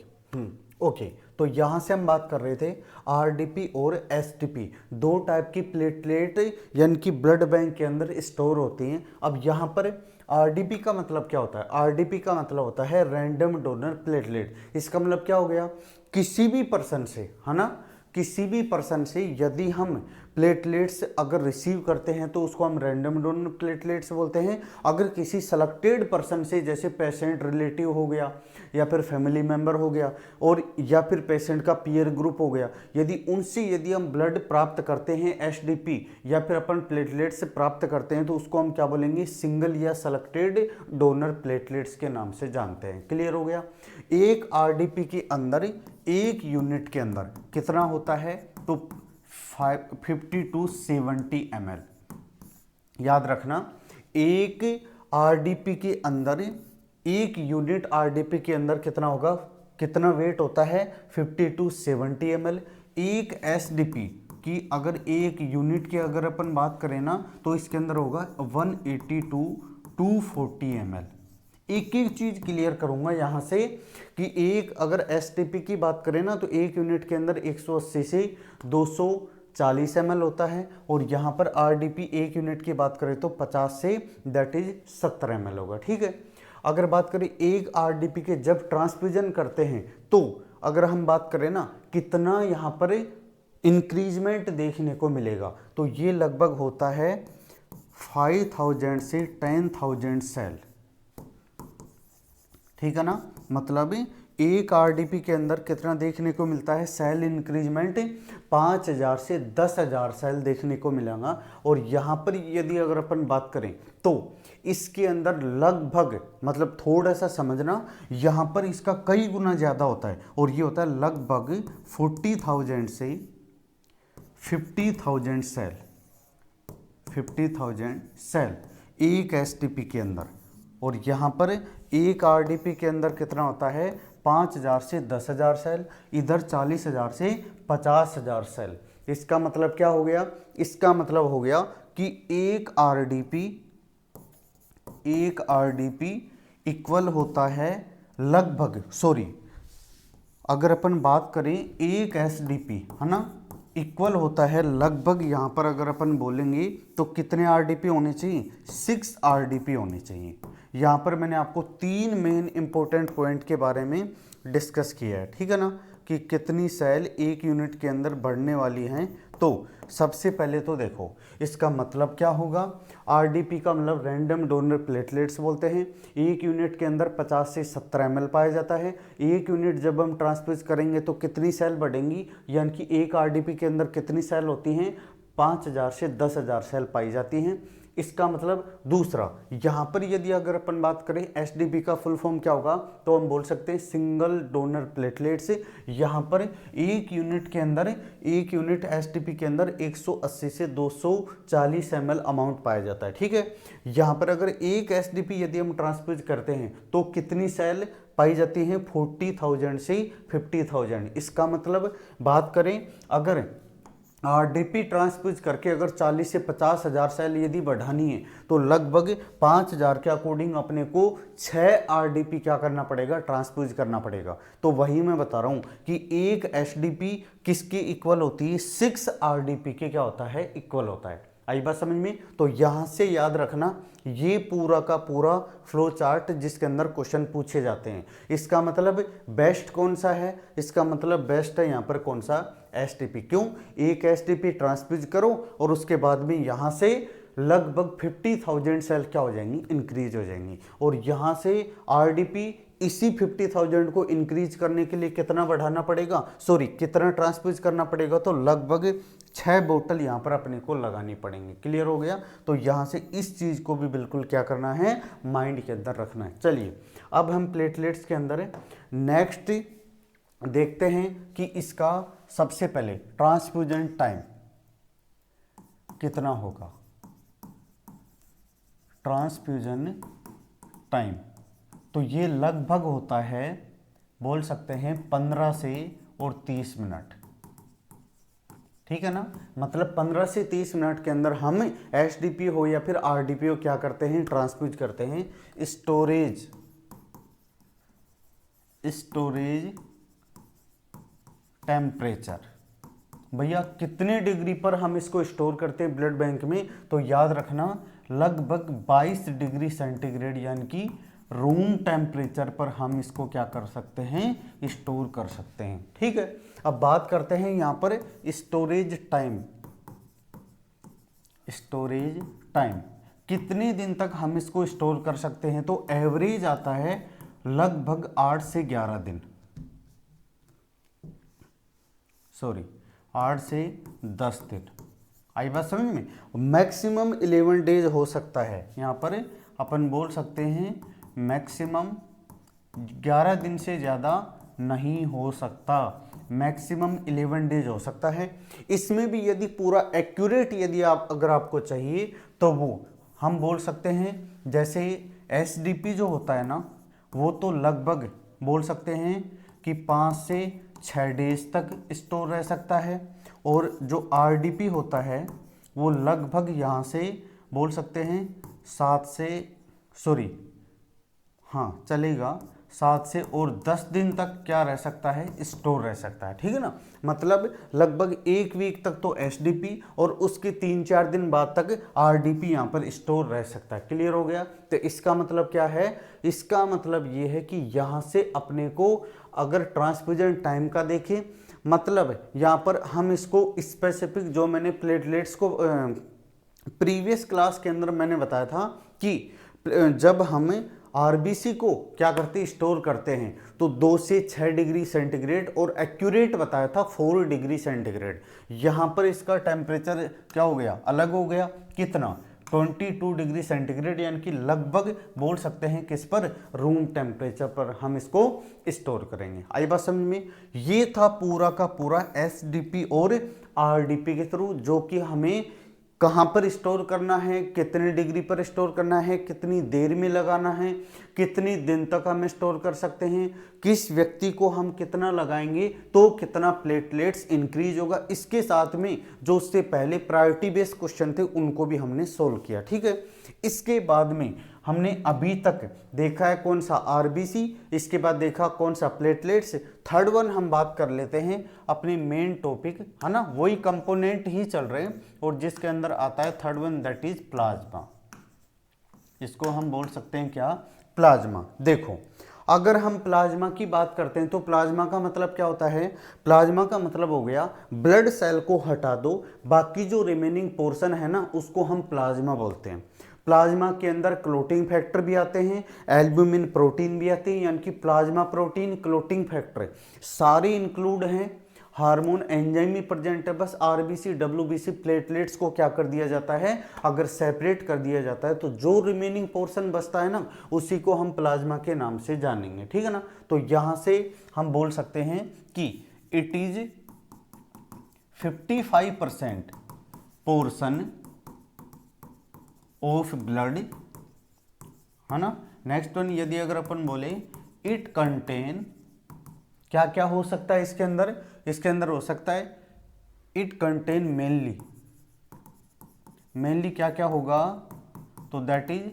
ओके, तो यहाँ से हम बात कर रहे थे आरडीपी और एसटीपी, दो टाइप की प्लेटलेट यानी कि ब्लड बैंक के अंदर स्टोर होती हैं। अब यहाँ पर आरडीपी का मतलब क्या होता है? आरडीपी का मतलब होता है रैंडम डोनर प्लेटलेट। इसका मतलब क्या हो गया? किसी भी पर्सन से, है ना, किसी भी पर्सन से यदि हम प्लेटलेट्स अगर रिसीव करते हैं तो उसको हम रैंडम डोनर प्लेटलेट्स बोलते हैं। अगर किसी सेलेक्टेड पर्सन से, जैसे पेशेंट रिलेटिव हो गया या फिर फैमिली मेंबर हो गया और या फिर पेशेंट का पीयर ग्रुप हो गया, यदि हम ब्लड प्राप्त करते हैं एसडीपी या फिर अपन प्लेटलेट्स प्राप्त करते हैं तो उसको हम क्या बोलेंगे? सिंगल या सेलेक्टेड डोनर प्लेटलेट्स के नाम से जानते हैं। क्लियर हो गया? एक आरडीपी के अंदर, एक यूनिट के अंदर कितना होता है? तो 50 to 70 ml। याद रखना, एक आरडीपी के अंदर, एक यूनिट आरडीपी के अंदर कितना होगा, कितना वेट होता है? 50 to 70 ml। एक एसडीपी की अगर एक यूनिट की अगर अपन बात करें ना तो इसके अंदर होगा 180 to 240 ml। एक एक चीज क्लियर करूंगा यहां से कि एक अगर एसटीपी की बात करें ना तो एक यूनिट के अंदर 180 से 240 ml होता है और यहां पर आरडीपी एक यूनिट की बात करें तो 50 से दैट इज 70 ml होगा। ठीक है, अगर बात करें एक आरडीपी के जब ट्रांसफ्यूजन करते हैं तो अगर हम बात करें ना कितना यहां पर इंक्रीजमेंट देखने को मिलेगा, तो ये लगभग होता है 5000 से 10,000 सेल। ठीक है ना? मतलब एक आरडीपी के अंदर कितना देखने को मिलता है? सेल इंक्रीजमेंट 5000 से 10,000 सेल देखने को मिलेगा। और यहाँ पर यदि अगर अपन बात करें तो इसके अंदर लगभग, मतलब थोड़ा सा समझना, यहाँ पर इसका कई गुना ज़्यादा होता है और ये होता है लगभग 40,000 से 50,000 सेल। 50,000 सेल एक एसटीपी के अंदर, और यहाँ पर एक आरडीपी के अंदर कितना होता है? 5,000 से 10,000 सेल, इधर 40,000 से 50,000 सेल। इसका मतलब क्या हो गया? इसका मतलब हो गया कि एक आरडीपी इक्वल होता है लगभग, सॉरी, अगर अपन बात करें एक एसडीपी, है ना, इक्वल होता है लगभग, यहाँ पर अगर अपन बोलेंगे तो कितने आरडीपी होने चाहिए? 6 आरडीपी होने चाहिए। यहाँ पर मैंने आपको 3 मेन इंपॉर्टेंट पॉइंट के बारे में डिस्कस किया है। ठीक है ना, कि कितनी सेल एक यूनिट के अंदर बढ़ने वाली हैं। तो सबसे पहले तो देखो इसका मतलब क्या होगा? आरडीपी का मतलब रैंडम डोनर प्लेटलेट्स बोलते हैं। एक यूनिट के अंदर 50 से 70 ml पाया जाता है। एक यूनिट जब हम ट्रांसफ्यूज करेंगे तो कितनी सेल बढ़ेंगी, यानी कि एक आरडीपी के अंदर कितनी सेल होती हैं? 5,000 से 10,000 सेल पाई जाती हैं। इसका मतलब दूसरा, यहाँ पर यदि अगर अपन बात करें एसडीपी का फुल फॉर्म क्या होगा, तो हम बोल सकते हैं सिंगल डोनर प्लेटलेट्स। यहाँ पर एक यूनिट के अंदर, एक यूनिट एसडीपी के अंदर 180 से 240 ml अमाउंट पाया जाता है। ठीक है, यहाँ पर अगर एक एसडीपी यदि हम ट्रांसफ्यूज करते हैं तो कितनी सेल पाई जाती हैं, 40,000 से 50,000। इसका मतलब बात करें अगर आरडीपी ट्रांसफ्यूज करके अगर 40 से 50,000 सेल यदि बढ़ानी है तो लगभग 5,000 के अकॉर्डिंग अपने को 6 आरडीपी क्या करना पड़ेगा, ट्रांसफ्यूज करना पड़ेगा। तो वही मैं बता रहा हूं कि एक एसडीपी किसकी इक्वल होती है, 6 आरडीपी के क्या होता है, इक्वल होता है। आई बात समझ में। तो यहां से याद रखना ये पूरा का पूरा फ्लो चार्ट जिसके अंदर क्वेश्चन पूछे जाते हैं। इसका मतलब बेस्ट कौन सा है, इसका मतलब बेस्ट है यहाँ पर कौन सा, एसटीपी। क्यों, एक एसटीपी ट्रांसफ्यूज करो और उसके बाद में यहाँ से लगभग 50,000 सेल क्या हो जाएंगी, इंक्रीज हो जाएंगी। और यहाँ से आरडीपी इसी 50,000 को इंक्रीज करने के लिए कितना बढ़ाना पड़ेगा, सॉरी कितना ट्रांसफ्यूज करना पड़ेगा, तो लगभग 6 बोतल यहाँ पर अपने को लगानी पड़ेंगी। क्लियर हो गया। तो यहाँ से इस चीज़ को भी बिल्कुल क्या करना है, माइंड के अंदर रखना है। चलिए अब हम प्लेटलेट्स के अंदर नेक्स्ट देखते हैं कि इसका सबसे पहले ट्रांसफ्यूजन टाइम कितना होगा। ट्रांसफ्यूजन टाइम तो ये लगभग होता है, बोल सकते हैं 15 से और 30 मिनट। ठीक है ना, मतलब 15 से 30 मिनट के अंदर हम एसडीपी हो या फिर आरडीपी हो क्या करते हैं, ट्रांसफ्यूज करते हैं। स्टोरेज टेम्परेचर, भैया कितने डिग्री पर हम इसको स्टोर करते हैं ब्लड बैंक में, तो याद रखना लगभग 22 डिग्री सेंटीग्रेड यानी कि रूम टेम्परेचर पर हम इसको क्या कर सकते हैं, स्टोर कर सकते हैं। ठीक है, अब बात करते हैं यहां पर स्टोरेज टाइम। स्टोरेज टाइम कितने दिन तक हम इसको स्टोर कर सकते हैं, तो एवरेज आता है लगभग 8 से 11 दिन, सॉरी 8 से 10 दिन। आई बात समझ में। मैक्सिमम 11 डेज हो सकता है, यहाँ पर अपन बोल सकते हैं मैक्सिमम 11 दिन से ज़्यादा नहीं हो सकता, मैक्सिमम 11 डेज हो सकता है। इसमें भी यदि पूरा एक्यूरेट यदि आप अगर आपको चाहिए तो वो हम बोल सकते हैं जैसे एसडीपी जो होता है ना, वो तो लगभग बोल सकते हैं कि 5 से 6 डेज तक स्टोर रह सकता है। और जो आरडीपी होता है वो लगभग यहाँ से बोल सकते हैं 7 से चलेगा 7 से और 10 दिन तक क्या रह सकता है, स्टोर रह सकता है। ठीक है ना, मतलब लगभग 1 वीक तक तो एसडीपी और उसके 3-4 दिन बाद तक आरडीपी यहाँ पर स्टोर रह सकता है। क्लियर हो गया। तो इसका मतलब क्या है, इसका मतलब ये है कि यहाँ से अपने को अगर ट्रांसफ्यूजन टाइम का देखें, मतलब यहाँ पर हम इसको स्पेसिफिक जो मैंने प्लेटलेट्स को प्रीवियस क्लास के अंदर मैंने बताया था कि जब हम आरबीसी को क्या करते स्टोर करते हैं तो 2 से 6 डिग्री सेंटीग्रेड और एक्यूरेट बताया था 4 डिग्री सेंटीग्रेड। यहाँ पर इसका टेम्परेचर क्या हो गया, अलग हो गया, कितना 22 डिग्री सेंटीग्रेड, यानी कि लगभग बोल सकते हैं किस पर, रूम टेम्परेचर पर हम इसको स्टोर करेंगे। आई बात समझ में। ये था पूरा का पूरा एसडीपी और आरडीपी के थ्रू, जो कि हमें कहाँ पर स्टोर करना है, कितने डिग्री पर स्टोर करना है, कितनी देर में लगाना है, कितनी दिन तक हम स्टोर कर सकते हैं, किस व्यक्ति को हम कितना लगाएंगे तो कितना प्लेटलेट्स इंक्रीज होगा। इसके साथ में जो उससे पहले प्रायोरिटी बेस्ड क्वेश्चन थे उनको भी हमने सोल्व किया। ठीक है, इसके बाद में हमने अभी तक देखा है कौन सा आरबीसी, इसके बाद देखा कौन सा प्लेटलेट्स। थर्ड वन हम बात कर लेते हैं अपने मेन टॉपिक, है ना, वही कंपोनेंट ही चल रहे हैं और जिसके अंदर आता है third one, that is plasma. इसको हम बोल सकते हैं क्या, प्लाज्मा। देखो अगर हम प्लाज्मा की बात करते हैं तो प्लाज्मा का मतलब क्या होता है, प्लाज्मा का मतलब हो गया ब्लड सेल को हटा दो, बाकी जो रिमेनिंग पोर्शन है ना उसको हम प्लाज्मा बोलते हैं। प्लाज्मा के अंदर क्लोटिंग फैक्टर भी आते हैं, एल्ब्यूमिन प्रोटीन भी आते हैं, यानी कि प्लाज्मा प्रोटीन, क्लोटिंग फैक्टर सारे इंक्लूड हैं। हार्मोन एंजाइम भी प्रेजेंट है, बस आरबीसी डब्ल्यूबीसी प्लेटलेट्स को क्या कर दिया जाता है, अगर सेपरेट कर दिया जाता है तो जो रिमेनिंग पोर्शन बचता है ना, उसी को हम प्लाज्मा के नाम से जानेंगे, ठीक है ना। तो यहां से हम बोल सकते हैं कि it is 55% portion of blood, है ना। नेक्स्ट वन, यदि अगर अपन बोले इट कंटेन, क्या क्या हो सकता है इसके अंदर, इसके अंदर हो सकता है इट कंटेन मेनली क्या क्या होगा, तो दैट इज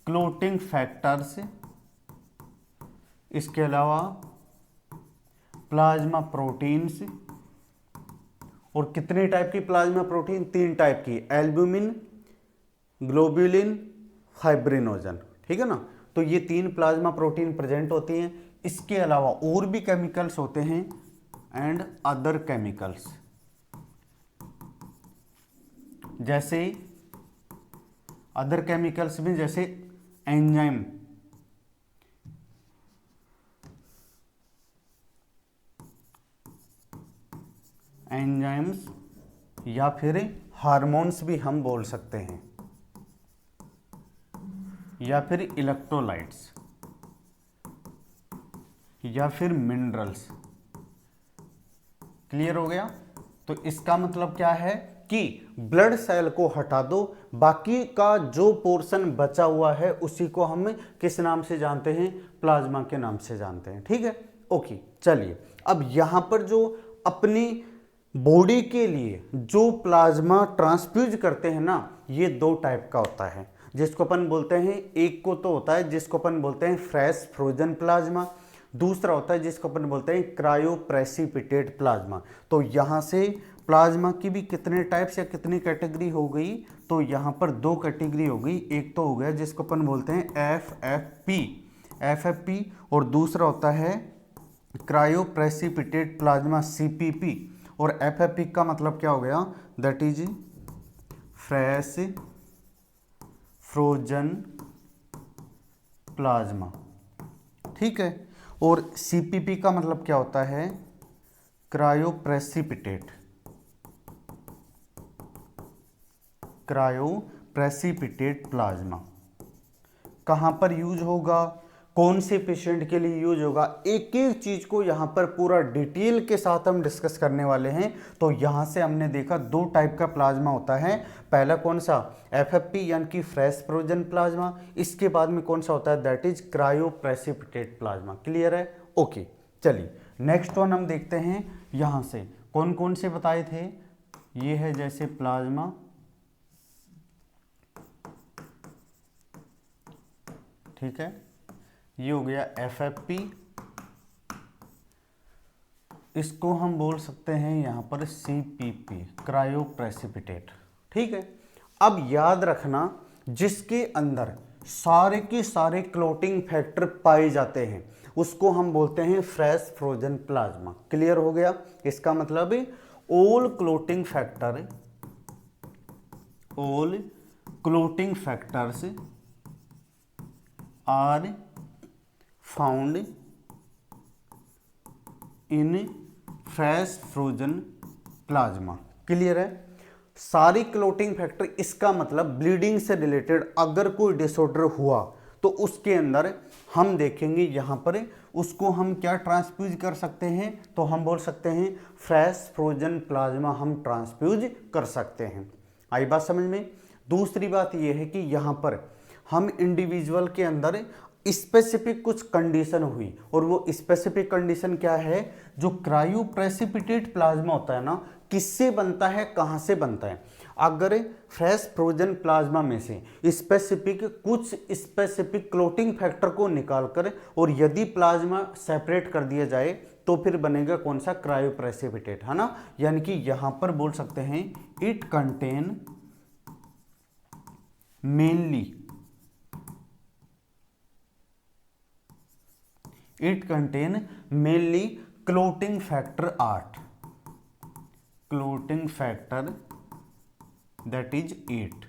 क्लोटिंग फैक्टर्स, इसके अलावा प्लाज्मा प्रोटीन्स, और कितने टाइप की प्लाज्मा प्रोटीन, 3 टाइप की, एल्ब्यूमिन, ग्लोब्यूलिन, फाइब्रिनोजन, ठीक है ना। तो ये 3 प्लाज्मा प्रोटीन प्रेजेंट होती हैं। इसके अलावा और भी केमिकल्स होते हैं एंड अदर केमिकल्स, जैसे अदर केमिकल्स में जैसे एंजाइम, एंजाइम्स या फिर हार्मोन्स भी हम बोल सकते हैं, या फिर इलेक्ट्रोलाइट्स, या फिर मिनरल्स। क्लियर हो गया। तो इसका मतलब क्या है कि ब्लड सेल को हटा दो, बाकी का जो पोर्शन बचा हुआ है उसी को हम किस नाम से जानते हैं, प्लाज्मा के नाम से जानते हैं, ठीक है। ओके, चलिए अब यहां पर जो अपनी बॉडी के लिए जो प्लाज्मा ट्रांसफ्यूज करते हैं ना, ये 2 टाइप का होता है, जिसको अपन बोलते हैं, एक को तो होता है जिसको अपन बोलते हैं फ्रेश फ्रोजन प्लाज्मा, दूसरा होता है जिसको अपन बोलते हैं क्रायो प्रेसिपिटेट प्लाज्मा। तो यहाँ से प्लाज्मा की भी कितने टाइप्स या कितनी कैटेगरी हो गई, तो यहाँ पर 2 कैटेगरी हो गई। एक तो हो गया जिसको अपन बोलते हैं एफएफपी, और दूसरा होता है क्रायो प्रेसिपिटेट प्लाज्मा सीपीपी। और एफएफपी का मतलब क्या हो गया, that is fresh frozen plasma, ठीक है। और सीपीपी का मतलब क्या होता है, क्रायो प्रेसिपिटेट प्लाज्मा। कहाँ पर यूज होगा, कौन से पेशेंट के लिए यूज होगा, एक एक चीज को यहाँ पर पूरा डिटेल के साथ हम डिस्कस करने वाले हैं। तो यहाँ से हमने देखा 2 टाइप का प्लाज्मा होता है। पहला कौन सा, एफएफपी यानी कि फ्रेश फ्रोजन प्लाज्मा। इसके बाद में कौन सा होता है, that is cryo precipitate plasma. Clear है, ओके। चलिए नेक्स्ट वन हम देखते हैं। यहाँ से कौन कौन से बताए थे, ये है जैसे प्लाज्मा, ठीक है, ये हो गया एफएफपी, इसको हम बोल सकते हैं यहाँ पर सीपीपी, क्रायो प्रेसिपिटेट, ठीक है। अब याद रखना, जिसके अंदर सारे के सारे क्लोटिंग फैक्टर पाए जाते हैं उसको हम बोलते हैं फ्रेश फ्रोजन प्लाज्मा। क्लियर हो गया। इसका मतलब all clotting factors are found in fresh frozen plasma. Clear है। सारी क्लोटिंग फैक्टर, इसका मतलब ब्लीडिंग से रिलेटेड अगर कोई डिसऑर्डर हुआ तो उसके अंदर हम देखेंगे यहाँ पर उसको हम क्या ट्रांसफ्यूज कर सकते हैं, तो हम बोल सकते हैं फ्रेश फ्रोजन प्लाज्मा हम ट्रांसफ्यूज कर सकते हैं। आई बात समझ में। दूसरी बात यह है कि यहाँ पर हम इंडिविजुअल के अंदर स्पेसिफिक कुछ कंडीशन हुई, और वो स्पेसिफिक कंडीशन क्या है, जो क्रायो प्रेसिपिटेट प्लाज्मा होता है ना, किससे बनता है, कहाँ से बनता है। अगर फ्रेश फ्रोजन प्लाज्मा में से कुछ स्पेसिफिक क्लोटिंग फैक्टर को निकालकर और यदि प्लाज्मा सेपरेट कर दिया जाए तो फिर बनेगा कौन सा, क्रायो प्रेसिपिटेट, है ना। यानी कि यहां पर बोल सकते हैं it contain mainly clotting factor 8, clotting factor that is 8,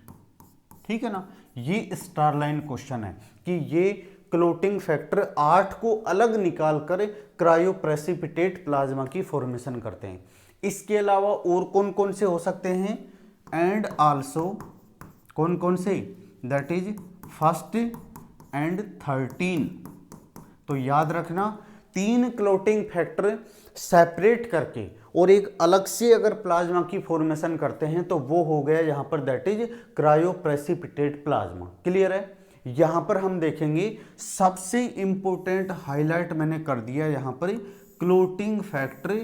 ठीक है ना। ये स्टारलाइन क्वेश्चन है कि ये क्लोटिंग फैक्टर 8 को अलग निकालकर क्रायो प्रेसिपिटेट प्लाज्मा की फॉर्मेशन करते हैं। इसके अलावा और कौन कौन से हो सकते हैं, एंड आल्सो कौन कौन से, दैट इज फर्स्ट एंड 13। तो याद रखना 3 क्लोटिंग फैक्टर सेपरेट करके और एक अलग से अगर प्लाज्मा की फॉर्मेशन करते हैं तो वो हो गया यहाँ पर that is cryoprecipitate plasma. Clear है। यहाँ पर हम देखेंगे सबसे इंपॉर्टेंट हाईलाइट मैंने कर दिया यहाँ पर, क्लोटिंग फैक्टर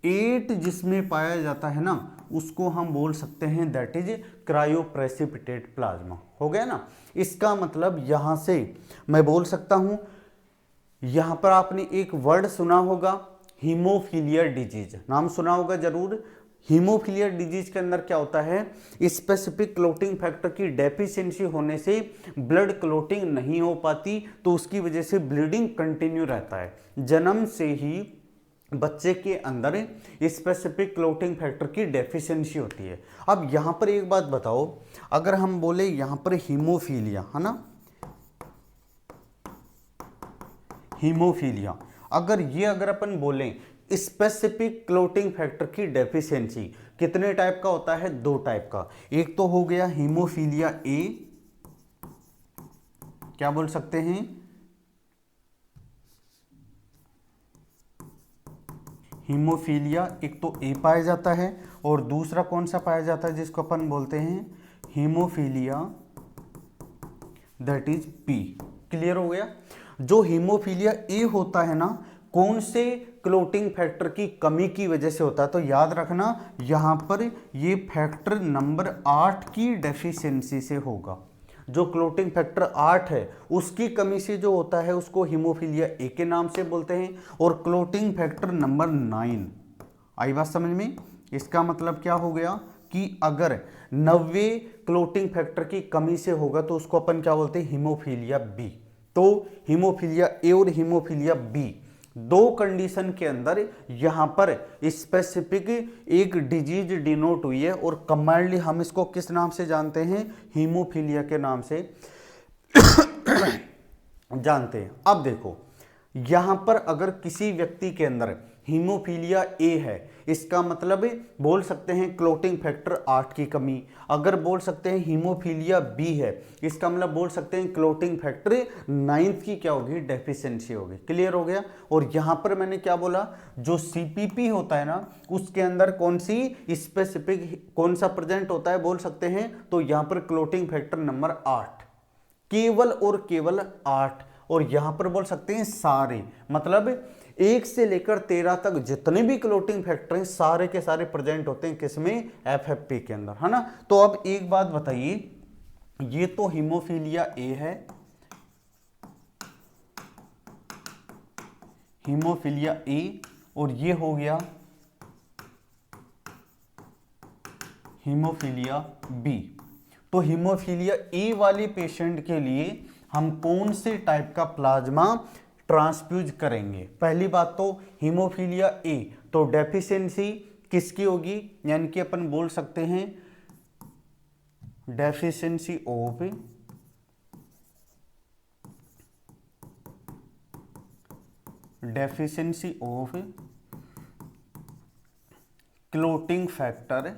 8 जिसमें पाया जाता है ना उसको हम बोल सकते हैं दैट इज क्रायोप्रेसिपिटेट प्लाज्मा। हो गया ना। इसका मतलब यहाँ से मैं बोल सकता हूँ, यहाँ पर आपने एक वर्ड सुना होगा हीमोफीलिया डिजीज, नाम सुना होगा जरूर। हीमोफीलिया डिजीज के अंदर क्या होता है, स्पेसिफिक क्लोटिंग फैक्टर की डेफिशिएंसी होने से ब्लड क्लोटिंग नहीं हो पाती, तो उसकी वजह से ब्लीडिंग कंटिन्यू रहता है। जन्म से ही बच्चे के अंदर स्पेसिफिक क्लोटिंग फैक्टर की डेफिशिएंसी होती है। अब यहाँ पर एक बात बताओ, अगर हम बोले यहाँ पर हीमोफीलिया है ना, हीमोफीलिया, अगर अपन बोलें स्पेसिफिक क्लोटिंग फैक्टर की डेफिशिएंसी कितने टाइप का होता है, 2 टाइप का। एक तो हो गया हीमोफीलिया ए, क्या बोल सकते हैं, हीमोफीलिया एक तो ए पाया जाता है, और दूसरा कौन सा पाया जाता है जिसको अपन बोलते हैं haemophilia that is P. Clear हो गया। जो हीमोफीलिया ए होता है ना, कौन से क्लोटिंग फैक्टर की कमी की वजह से होता है, तो याद रखना यहां पर ये फैक्टर नंबर 8 की डेफिशिएंसी से होगा। जो क्लोटिंग फैक्टर 8 है उसकी कमी से जो होता है उसको हीमोफीलिया ए के नाम से बोलते हैं। और क्लोटिंग फैक्टर नंबर 9, आई बात समझ में। इसका मतलब क्या हो गया कि अगर 90 क्लोटिंग फैक्टर की कमी से होगा तो उसको अपन क्या बोलते हैं, हीमोफीलिया बी। तो हीमोफीलिया ए और हीमोफीलिया बी 2 कंडीशन के अंदर यहां पर स्पेसिफिक एक डिजीज डिनोट हुई है, और कंबाइंडली हम इसको किस नाम से जानते हैं, हीमोफीलिया के नाम से जानते हैं। अब देखो यहां पर अगर किसी व्यक्ति के अंदर हीमोफीलिया ए है, इसका मतलब बोल सकते हैं क्लोटिंग फैक्टर 8 की कमी। अगर बोल सकते हैं हीमोफीलिया बी है, इसका मतलब बोल सकते हैं क्लोटिंग फैक्टर 9 की क्या होगी, डेफिशिएंसी होगी। क्लियर हो गया। और यहां पर मैंने क्या बोला, जो सीपीपी होता है ना उसके अंदर कौन सी स्पेसिफिक कौन सा प्रेजेंट होता है बोल सकते हैं, तो यहां पर क्लोटिंग फैक्टर नंबर 8, केवल और केवल 8। और यहां पर बोल सकते हैं सारे, मतलब 1 से लेकर 13 तक जितने भी क्लोटिंग फैक्टर हैं सारे के सारे प्रेजेंट होते हैं किसमें, एफएफपी के अंदर, है ना। तो अब एक बात बताइए, ये तो हीमोफीलिया ए है, हीमोफीलिया ए, और ये हो गया हीमोफीलिया बी। तो हीमोफीलिया ए वाले पेशेंट के लिए हम कौन से टाइप का प्लाज्मा ट्रांसफ्यूज करेंगे। पहली बात तो हीमोफीलिया ए, तो डेफिशिएंसी किसकी होगी, यानी कि अपन बोल सकते हैं deficiency of clotting factor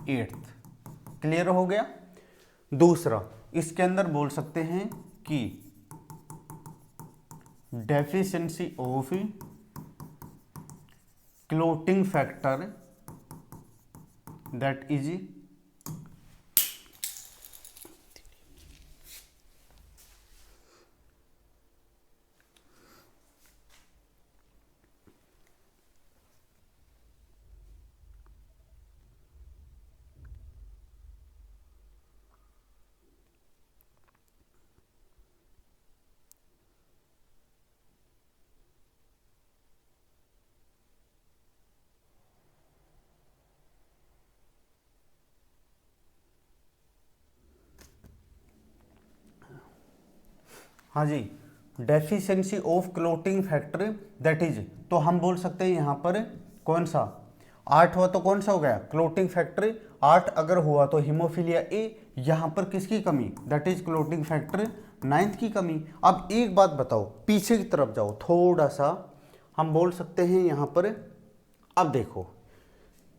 8। Clear हो गया। दूसरा इसके अंदर बोल सकते हैं कि deficiency of clotting factor that is हाँ जी, deficiency of clotting factor that is, तो हम बोल सकते हैं यहां पर कौन सा 8 हुआ तो कौन सा हो गया, क्लोटिंग फैक्टर 8 अगर हुआ तो हीमोफीलिया ए, यहां पर किसकी कमी, दैट इज क्लोटिंग फैक्टर 9 की कमी। अब एक बात बताओ, पीछे की तरफ जाओ थोड़ा सा, हम बोल सकते हैं यहाँ पर, अब देखो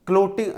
क्लोटिंग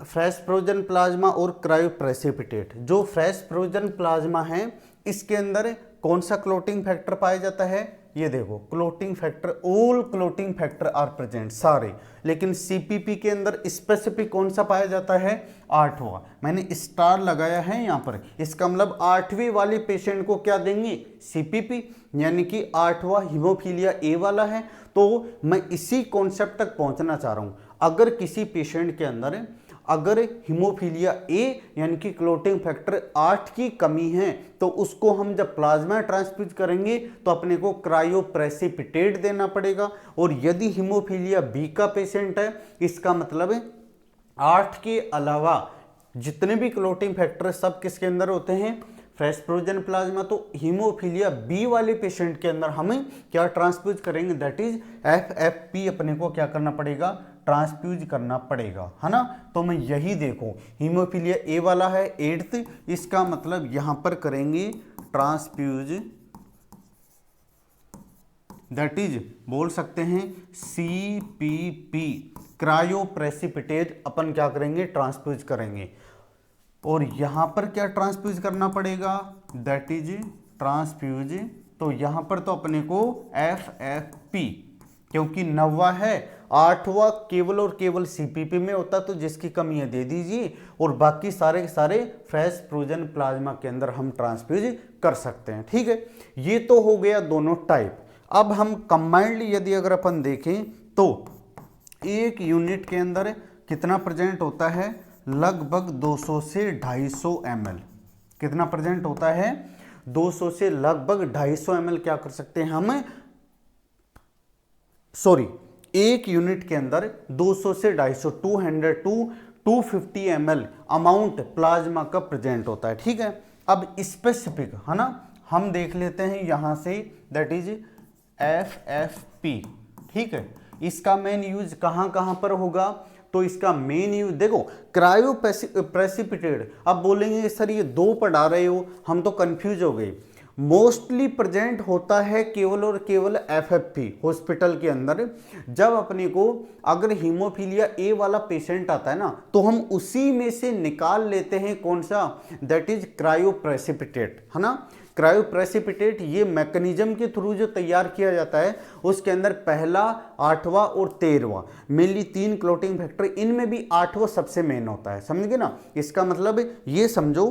फ्रेश फ्रोजन प्लाज्मा और क्रायोप्रेसिपिटेट। जो फ्रेश फ्रोजन प्लाज्मा है इसके अंदर कौन सा क्लोटिंग फैक्टर पाया जाता है, ये देखो clotting factor, all clotting factor are present सारे, लेकिन सीपीपी के अंदर स्पेसिफिक कौन सा पाया जाता है, 8वां। मैंने स्टार लगाया है यहाँ पर, इसका मतलब 8वीं वाले पेशेंट को क्या देंगे, सीपीपी, यानी कि 8वां हीमोफीलिया ए वाला है। तो मैं इसी कॉन्सेप्ट तक पहुंचना चाह रहा हूं। अगर किसी पेशेंट के अंदर अगर हीमोफीलिया ए यानी कि क्लोटिंग फैक्टर 8 की कमी है तो उसको हम जब प्लाज्मा ट्रांसफ्यूज करेंगे तो अपने को क्रायोप्रेसिपिटेट देना पड़ेगा। और यदि हीमोफीलिया बी का पेशेंट है, इसका मतलब 8 के अलावा जितने भी क्लोटिंग फैक्टर सब किसके अंदर होते हैं, फ्रेश फ्रोजन प्लाज्मा। तो हीमोफीलिया बी वाले पेशेंट के अंदर हमें क्या ट्रांसफ्यूज करेंगे, दैट इज FFP अपने को क्या करना पड़ेगा, ट्रांसफ्यूज करना पड़ेगा, है ना। तो मैं यही देखो हीमोफीलिया ए वाला है 8th, इसका मतलब यहां पर करेंगे ट्रांसफ्यूज, दैट इज बोल सकते हैं CPP क्रायोप्रेसिपिटेट अपन क्या करेंगे, ट्रांसफ्यूज करेंगे। और यहां पर क्या ट्रांसफ्यूज करना पड़ेगा, दैट इज ट्रांसफ्यूज, तो यहां पर तो अपने को FFP, क्योंकि 9वां है, 8वां केवल और केवल CPP में होता, तो जिसकी कमी है दे दीजिए, और बाकी सारे के सारे फ्रेश फ्रोजन प्लाज्मा के अंदर हम ट्रांसफ्यूज कर सकते हैं। ठीक है, ये तो हो गया दोनों टाइप। अब हम कंबाइंडली यदि अगर अपन देखें तो एक यूनिट के अंदर कितना प्रेजेंट होता है, लगभग 200 से 250 ml। कितना प्रेजेंट होता है, 200 से लगभग 250 ml क्या कर सकते हैं हम, सॉरी, एक यूनिट के अंदर 200 से 250, 200 टू 250 ml अमाउंट प्लाज्मा का प्रेजेंट होता है। ठीक है, अब स्पेसिफिक है ना, हम देख लेते हैं यहां से, दैट इज FFP। ठीक है, इसका मेन यूज कहां कहां पर होगा, तो इसका मेन यूज देखो क्रायोप्रेसिपिटेट। अब बोलेंगे सर ये 2 पढ़ा रहे हो, हम तो कंफ्यूज हो गए। मोस्टली प्रेजेंट होता है केवल और केवल FFP हॉस्पिटल के अंदर। जब अपने को अगर हीमोफीलिया ए वाला पेशेंट आता है ना, तो हम उसी में से निकाल लेते हैं कौन सा, दैट इज क्रायोप्रेसिपिटेट, है ना। क्रायोप्रेसिपिटेट ये मैकेनिज्म के थ्रू जो तैयार किया जाता है, उसके अंदर पहला, 8वां और 13वां मेनली 3 क्लोटिंग फैक्टर, इनमें भी 8वां सबसे मेन होता है, समझ गए ना। इसका मतलब ये समझो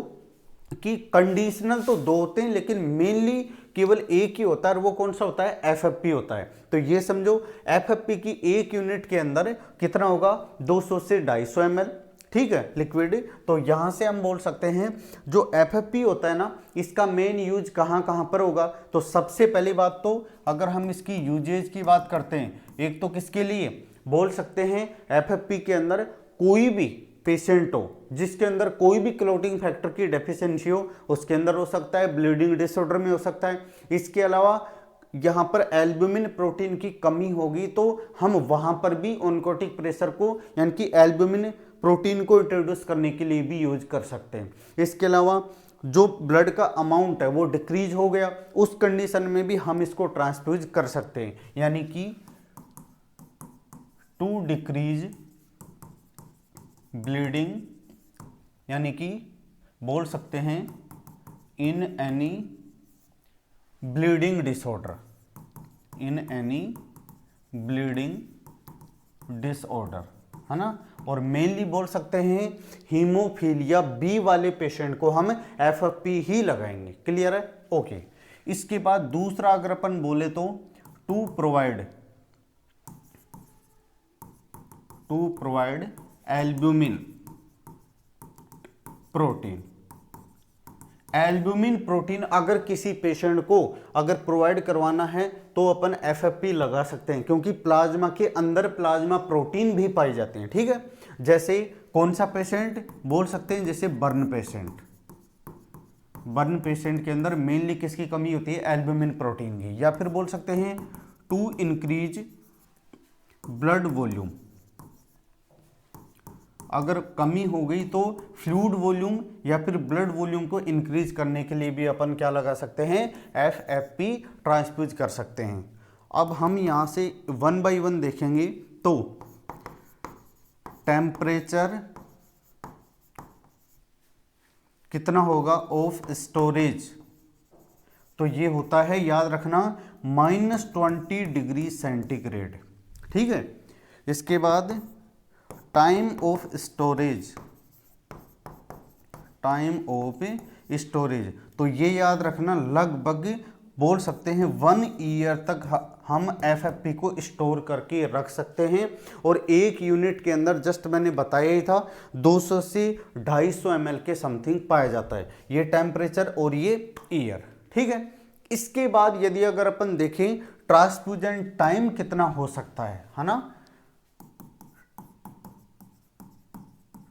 कि कंडीशनल तो 2 होते हैं, लेकिन मेनली केवल एक ही होता है, और वो कौन सा होता है, FFP होता है। तो ये समझो FFP की एक यूनिट के अंदर कितना होगा, 200 से 250 ml। ठीक है, लिक्विड। तो यहां से हम बोल सकते हैं जो FFP होता है ना, इसका मेन यूज कहां कहां पर होगा। तो सबसे पहली बात तो अगर हम इसकी यूजेज की बात करते हैं, एक तो किसके लिए बोल सकते हैं, FFP के अंदर कोई भी पेशेंट हो जिसके अंदर कोई भी क्लोटिंग फैक्टर की डेफिशिएंसी हो, उसके अंदर हो सकता है, ब्लीडिंग डिसऑर्डर में हो सकता है। इसके अलावा यहाँ पर एल्ब्यूमिन प्रोटीन की कमी होगी तो हम वहाँ पर भी ऑन्कोटिक प्रेशर को यानी कि एल्ब्यूमिन प्रोटीन को इंट्रोड्यूस करने के लिए भी यूज कर सकते हैं। इसके अलावा जो ब्लड का अमाउंट है वो डिक्रीज हो गया, उस कंडीशन में भी हम इसको ट्रांसफ्यूज कर सकते हैं, यानी कि टू डिक्रीज ब्लीडिंग, यानी कि बोल सकते हैं in any bleeding disorder, in any bleeding disorder, है ना। और मेनली बोल सकते हैं हीमोफीलिया बी वाले पेशेंट को हम FFP ही लगाएंगे। क्लियर है, ओके। इसके बाद दूसरा अगर अपन बोले तो to provide albumin protein. Albumin protein अगर किसी पेशेंट को अगर प्रोवाइड करवाना है तो अपन FFP लगा सकते हैं, क्योंकि प्लाज्मा के अंदर प्लाज्मा प्रोटीन भी पाए जाते हैं। ठीक है, जैसे कौन सा पेशेंट बोल सकते हैं, जैसे बर्न पेशेंट। बर्न पेशेंट के अंदर मेनली किसकी कमी होती है, एल्ब्यूमिन प्रोटीन की। या फिर बोल सकते हैं टू इंक्रीज ब्लड वॉल्यूम, अगर कमी हो गई तो फ्लूइड वॉल्यूम या फिर ब्लड वॉल्यूम को इंक्रीज करने के लिए भी अपन क्या लगा सकते हैं, FFP ट्रांसफ्यूज कर सकते हैं। अब हम यहाँ से 1 बाई 1 देखेंगे तो टेम्परेचर कितना होगा ऑफ स्टोरेज, तो ये होता है, याद रखना, -20 डिग्री सेंटीग्रेड। ठीक है, इसके बाद time of storage, time of storage, तो ये याद रखना लगभग बोल सकते हैं 1 ईयर तक हम FFP को स्टोर करके रख सकते हैं। और एक यूनिट के अंदर जस्ट मैंने बताया ही था 200 से 250 ml के समथिंग पाया जाता है, ये टेम्परेचर और ये ईयर। ठीक है, इसके बाद यदि अगर अपन देखें ट्रांसफ्यूजन टाइम कितना हो सकता है ना,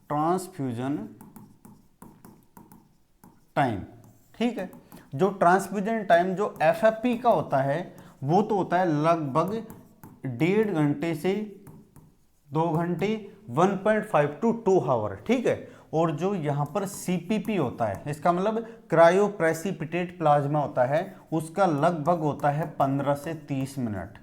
ट्रांसफ्यूजन टाइम। ठीक है, जो ट्रांसफ्यूजन टाइम जो FFP का होता है वो तो होता है लगभग 1.5 घंटे से 2 घंटे, 1.5 to 2 आवर। ठीक है, और जो यहाँ पर CPP होता है, इसका मतलब क्रायो प्रेसिपिटेट प्लाज्मा होता है, उसका लगभग होता है 15 से 30 मिनट।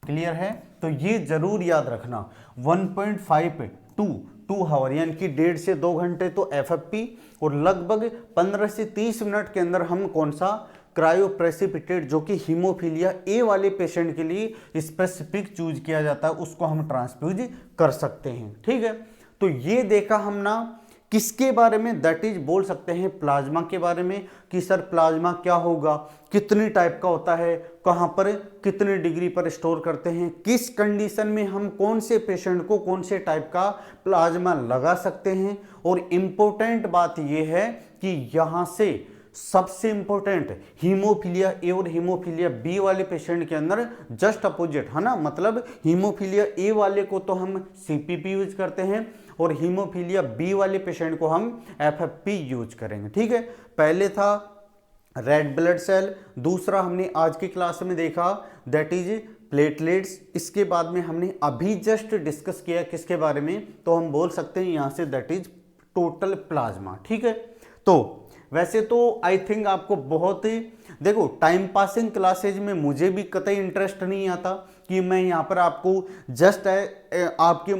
क्लियर है, तो ये जरूर याद रखना 1.5 to 2 आवर यानी कि 1.5 से 2 घंटे तो FFP, और लगभग 15 से 30 मिनट के अंदर हम कौन सा क्रायो प्रेसिपिटेट जो कि हीमोफीलिया ए वाले पेशेंट के लिए स्पेसिफिक चूज किया जाता है उसको हम ट्रांसफ्यूज कर सकते हैं। ठीक है, तो ये देखा हम ना किसके बारे में, दैट इज बोल सकते हैं प्लाज्मा के बारे में कि सर प्लाज्मा क्या होगा, कितनी टाइप का होता है, कहां पर कितने डिग्री पर स्टोर करते हैं, किस कंडीशन में हम कौन से पेशेंट को कौन से टाइप का प्लाज्मा लगा सकते हैं। और इंपॉर्टेंट बात यह है कि यहां से सबसे इंपॉर्टेंट हीमोफीलिया ए और हीमोफीलिया बी वाले पेशेंट के अंदर जस्ट अपोजिट है ना, मतलब हीमोफीलिया ए वाले को तो हम CPP यूज करते हैं और हीमोफीलिया बी वाले पेशेंट को हम FFP यूज करेंगे। ठीक है, पहले था रेड ब्लड सेल, दूसरा हमने आज की क्लास में देखा दैट इज प्लेटलेट्स, इसके बाद में हमने अभी जस्ट डिस्कस किया किसके बारे में, तो हम बोल सकते हैं यहां say that is total plasma. ठीक है, तो वैसे तो आई थिंक आपको बहुत ही, देखो टाइम पासिंग क्लासेज में मुझे भी कतई इंटरेस्ट नहीं आता कि मैं यहाँ पर आपको जस्ट आपके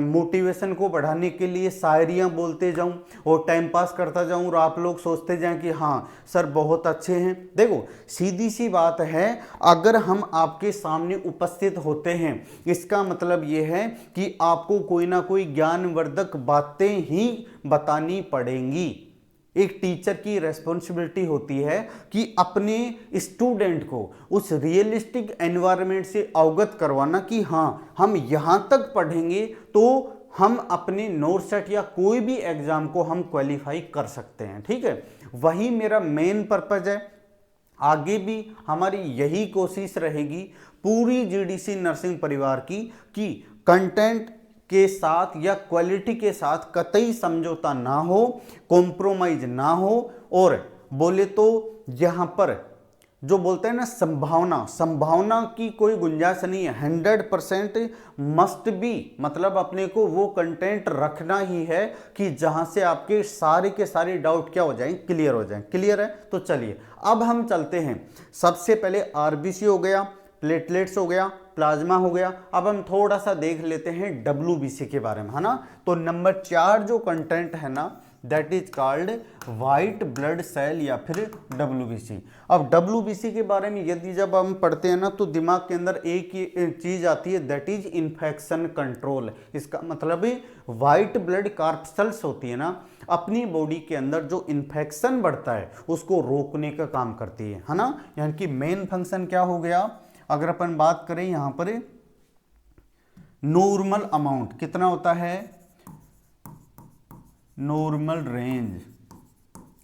मोटिवेशन को बढ़ाने के लिए शायरियाँ बोलते जाऊँ और टाइम पास करता जाऊँ और आप लोग सोचते जाएं कि हाँ सर बहुत अच्छे हैं। देखो सीधी सी बात है, अगर हम आपके सामने उपस्थित होते हैं इसका मतलब ये है कि आपको कोई ना कोई ज्ञानवर्धक बातें ही बतानी पड़ेंगी। एक टीचर की रेस्पॉन्सिबिलिटी होती है कि अपने स्टूडेंट को उस रियलिस्टिक एनवायरनमेंट से अवगत करवाना कि हाँ हम यहाँ तक पढ़ेंगे तो हम अपने नोरसेट या कोई भी एग्जाम को हम क्वालिफाई कर सकते हैं। ठीक है, वही मेरा मेन पर्पज है। आगे भी हमारी यही कोशिश रहेगी पूरी GDC नर्सिंग परिवार की कि कंटेंट के साथ या क्वालिटी के साथ कतई समझौता ना हो, कॉम्प्रोमाइज ना हो, और बोले तो यहाँ पर जो बोलते हैं ना संभावना की कोई गुंजाइश नहीं है। 100% मस्ट बी, मतलब अपने को वो कंटेंट रखना ही है कि जहां से आपके सारे के सारे डाउट क्या हो जाएं, क्लियर हो जाएं। क्लियर है, तो चलिए अब हम चलते हैं। सबसे पहले RBC हो गया, प्लेटलेट्स हो गया, प्लाज्मा हो गया। अब हम थोड़ा सा देख लेते हैं WBC के बारे में, है ना। तो नंबर 4 जो कंटेंट है ना that is called white blood cell या फिर WBC। अब WBC के बारे में यदि जब हम पढ़ते हैं ना तो दिमाग के अंदर एक ही चीज आती है दैट इज इन्फेक्शन कंट्रोल। इसका मतलब वाइट ब्लड कार्पसेल्स होती है ना, अपनी बॉडी के अंदर जो इन्फेक्शन बढ़ता है उसको रोकने का काम करती है ना। यानी कि मेन फंक्शन क्या हो गया, अगर अपन बात करें यहां पर नॉर्मल अमाउंट कितना होता है, नॉर्मल रेंज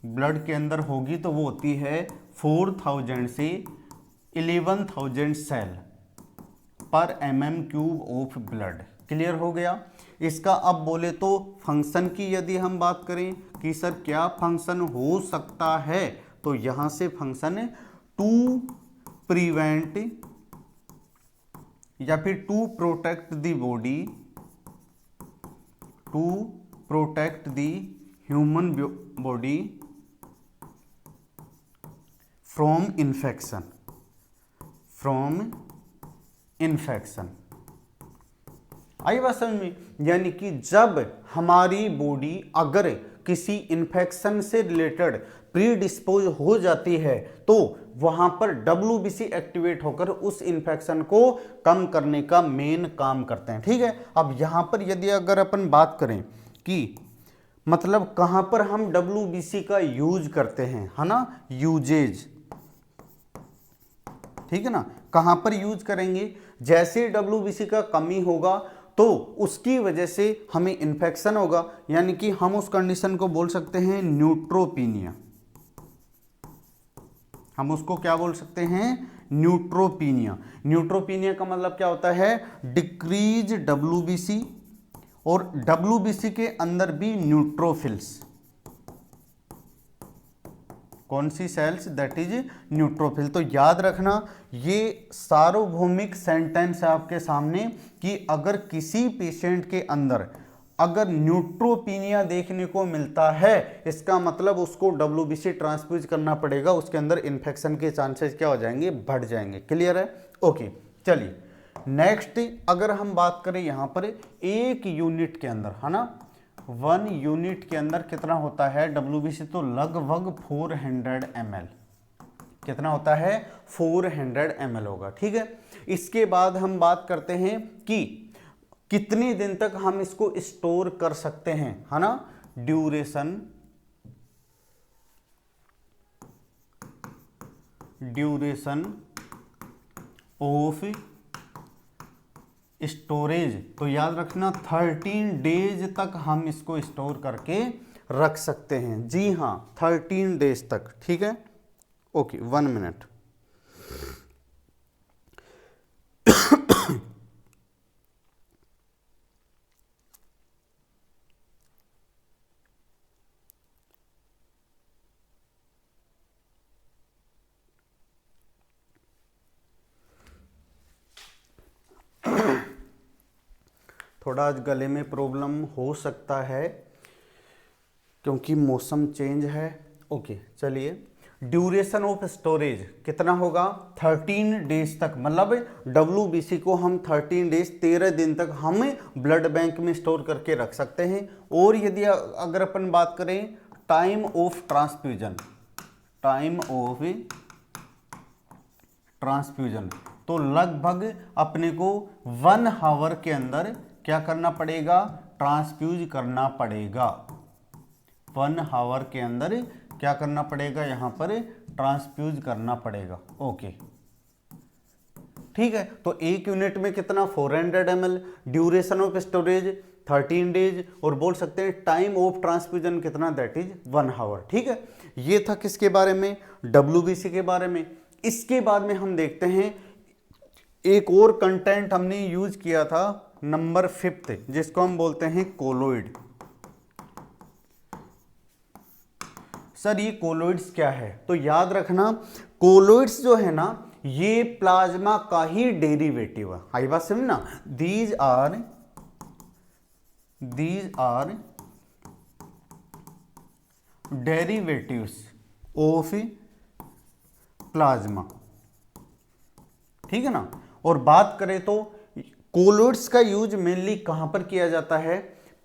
ब्लड के अंदर होगी तो वो होती है 4000 से 11000 सेल पर mm³ ऑफ ब्लड। क्लियर हो गया। इसका अब बोले तो फंक्शन की यदि हम बात करें कि सर क्या फंक्शन हो सकता है, तो यहां से फंक्शन टू प्रिवेंट या फिर to protect the body, to protect the human body from infection. From infection. आई बात समझ में? यानी कि जब हमारी बॉडी अगर किसी इन्फेक्शन से रिलेटेड प्रीडिस्पोज हो जाती है तो वहां पर WBC एक्टिवेट होकर उस इन्फेक्शन को कम करने का मेन काम करते हैं। ठीक है, अब यहां पर यदि अगर अपन बात करें कि मतलब कहां पर हम WBC का यूज करते हैं, है ना, यूजेज, ठीक है ना, कहां पर यूज करेंगे? जैसे WBC का कमी होगा तो उसकी वजह से हमें इन्फेक्शन होगा, यानी कि हम उस कंडीशन को बोल सकते हैं न्यूट्रोपीनिया। हम उसको क्या बोल सकते हैं? न्यूट्रोपीनिया। न्यूट्रोपीनिया का मतलब क्या होता है? डिक्रीज WBC और WBC के अंदर भी न्यूट्रोफिल्स। कौन सी सेल्स? That is neutrophil. तो याद रखना ये सार्वभौमिक सेंटेंस है आपके सामने कि अगर किसी पेशेंट के अंदर अगर न्यूट्रोपीनिया देखने को मिलता है इसका मतलब उसको WBC ट्रांसफ्यूज करना पड़ेगा, उसके अंदर इन्फेक्शन के चांसेस क्या हो जाएंगे? बढ़ जाएंगे। क्लियर है? ओके, चलिए नेक्स्ट अगर हम बात करें यहां पर एक यूनिट के अंदर, है ना, 1 यूनिट के अंदर कितना होता है WBC? तो लगभग 400 ml। कितना होता है? 400 ml होगा। ठीक है, इसके बाद हम बात करते हैं कि कितने दिन तक हम इसको स्टोर कर सकते हैं, है ना, ड्यूरेशन ऑफ स्टोरेज। तो याद रखना 13 डेज तक हम इसको स्टोर करके रख सकते हैं। जी हाँ, 13 डेज तक। ठीक है, ओके, 1 मिनट। थोड़ा आज गले में प्रॉब्लम हो सकता है क्योंकि मौसम चेंज है। ओके, चलिए, ड्यूरेशन ऑफ स्टोरेज कितना होगा? 13 डेज तक। मतलब WBC को हम 13 डेज 13 दिन तक हम ब्लड बैंक में स्टोर करके रख सकते हैं। और यदि अगर अपन बात करें टाइम ऑफ ट्रांसफ्यूजन, तो लगभग अपने को 1 आवर के अंदर क्या करना पड़ेगा? ट्रांसफ्यूज करना पड़ेगा। 1 आवर के अंदर क्या करना पड़ेगा? यहां पर ट्रांसफ्यूज करना पड़ेगा। ओके, ठीक है, तो एक यूनिट में कितना? 400 ml। Duration of storage 13 days और बोल सकते हैं टाइम ऑफ ट्रांसफ्यूजन कितना? That is 1 hour. ठीक है, ये था किसके बारे में? WBC के बारे में। इसके बाद में हम देखते हैं एक और कंटेंट हमने यूज किया था नंबर 5, जिसको हम बोलते हैं कोलोइड। सर ये कोलोइड्स क्या है? तो याद रखना कोलोइड्स जो है ना ये प्लाज्मा का ही डेरिवेटिव है। आई बात समझ ना? These are derivatives of plasma. ठीक है ना? और बात करें तो कोलोइड्स का यूज मेनली कहां पर किया जाता है?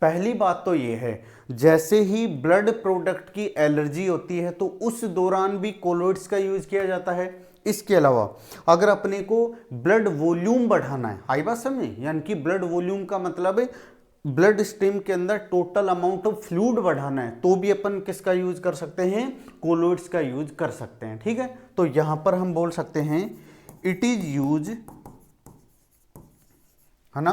पहली बात तो ये है जैसे ही ब्लड प्रोडक्ट की एलर्जी होती है तो उस दौरान भी कोलोइड्स का यूज किया जाता है। इसके अलावा अगर अपने को ब्लड वॉल्यूम बढ़ाना है, आई बात समझे, यानी कि ब्लड वॉल्यूम का मतलब है ब्लड स्ट्रीम के अंदर टोटल अमाउंट ऑफ फ्लूइड बढ़ाना है, तो भी अपन किसका यूज कर सकते हैं? कोलोइड्स का यूज कर सकते हैं। ठीक है, तो यहां पर हम बोल सकते हैं इट इज यूज, है ना,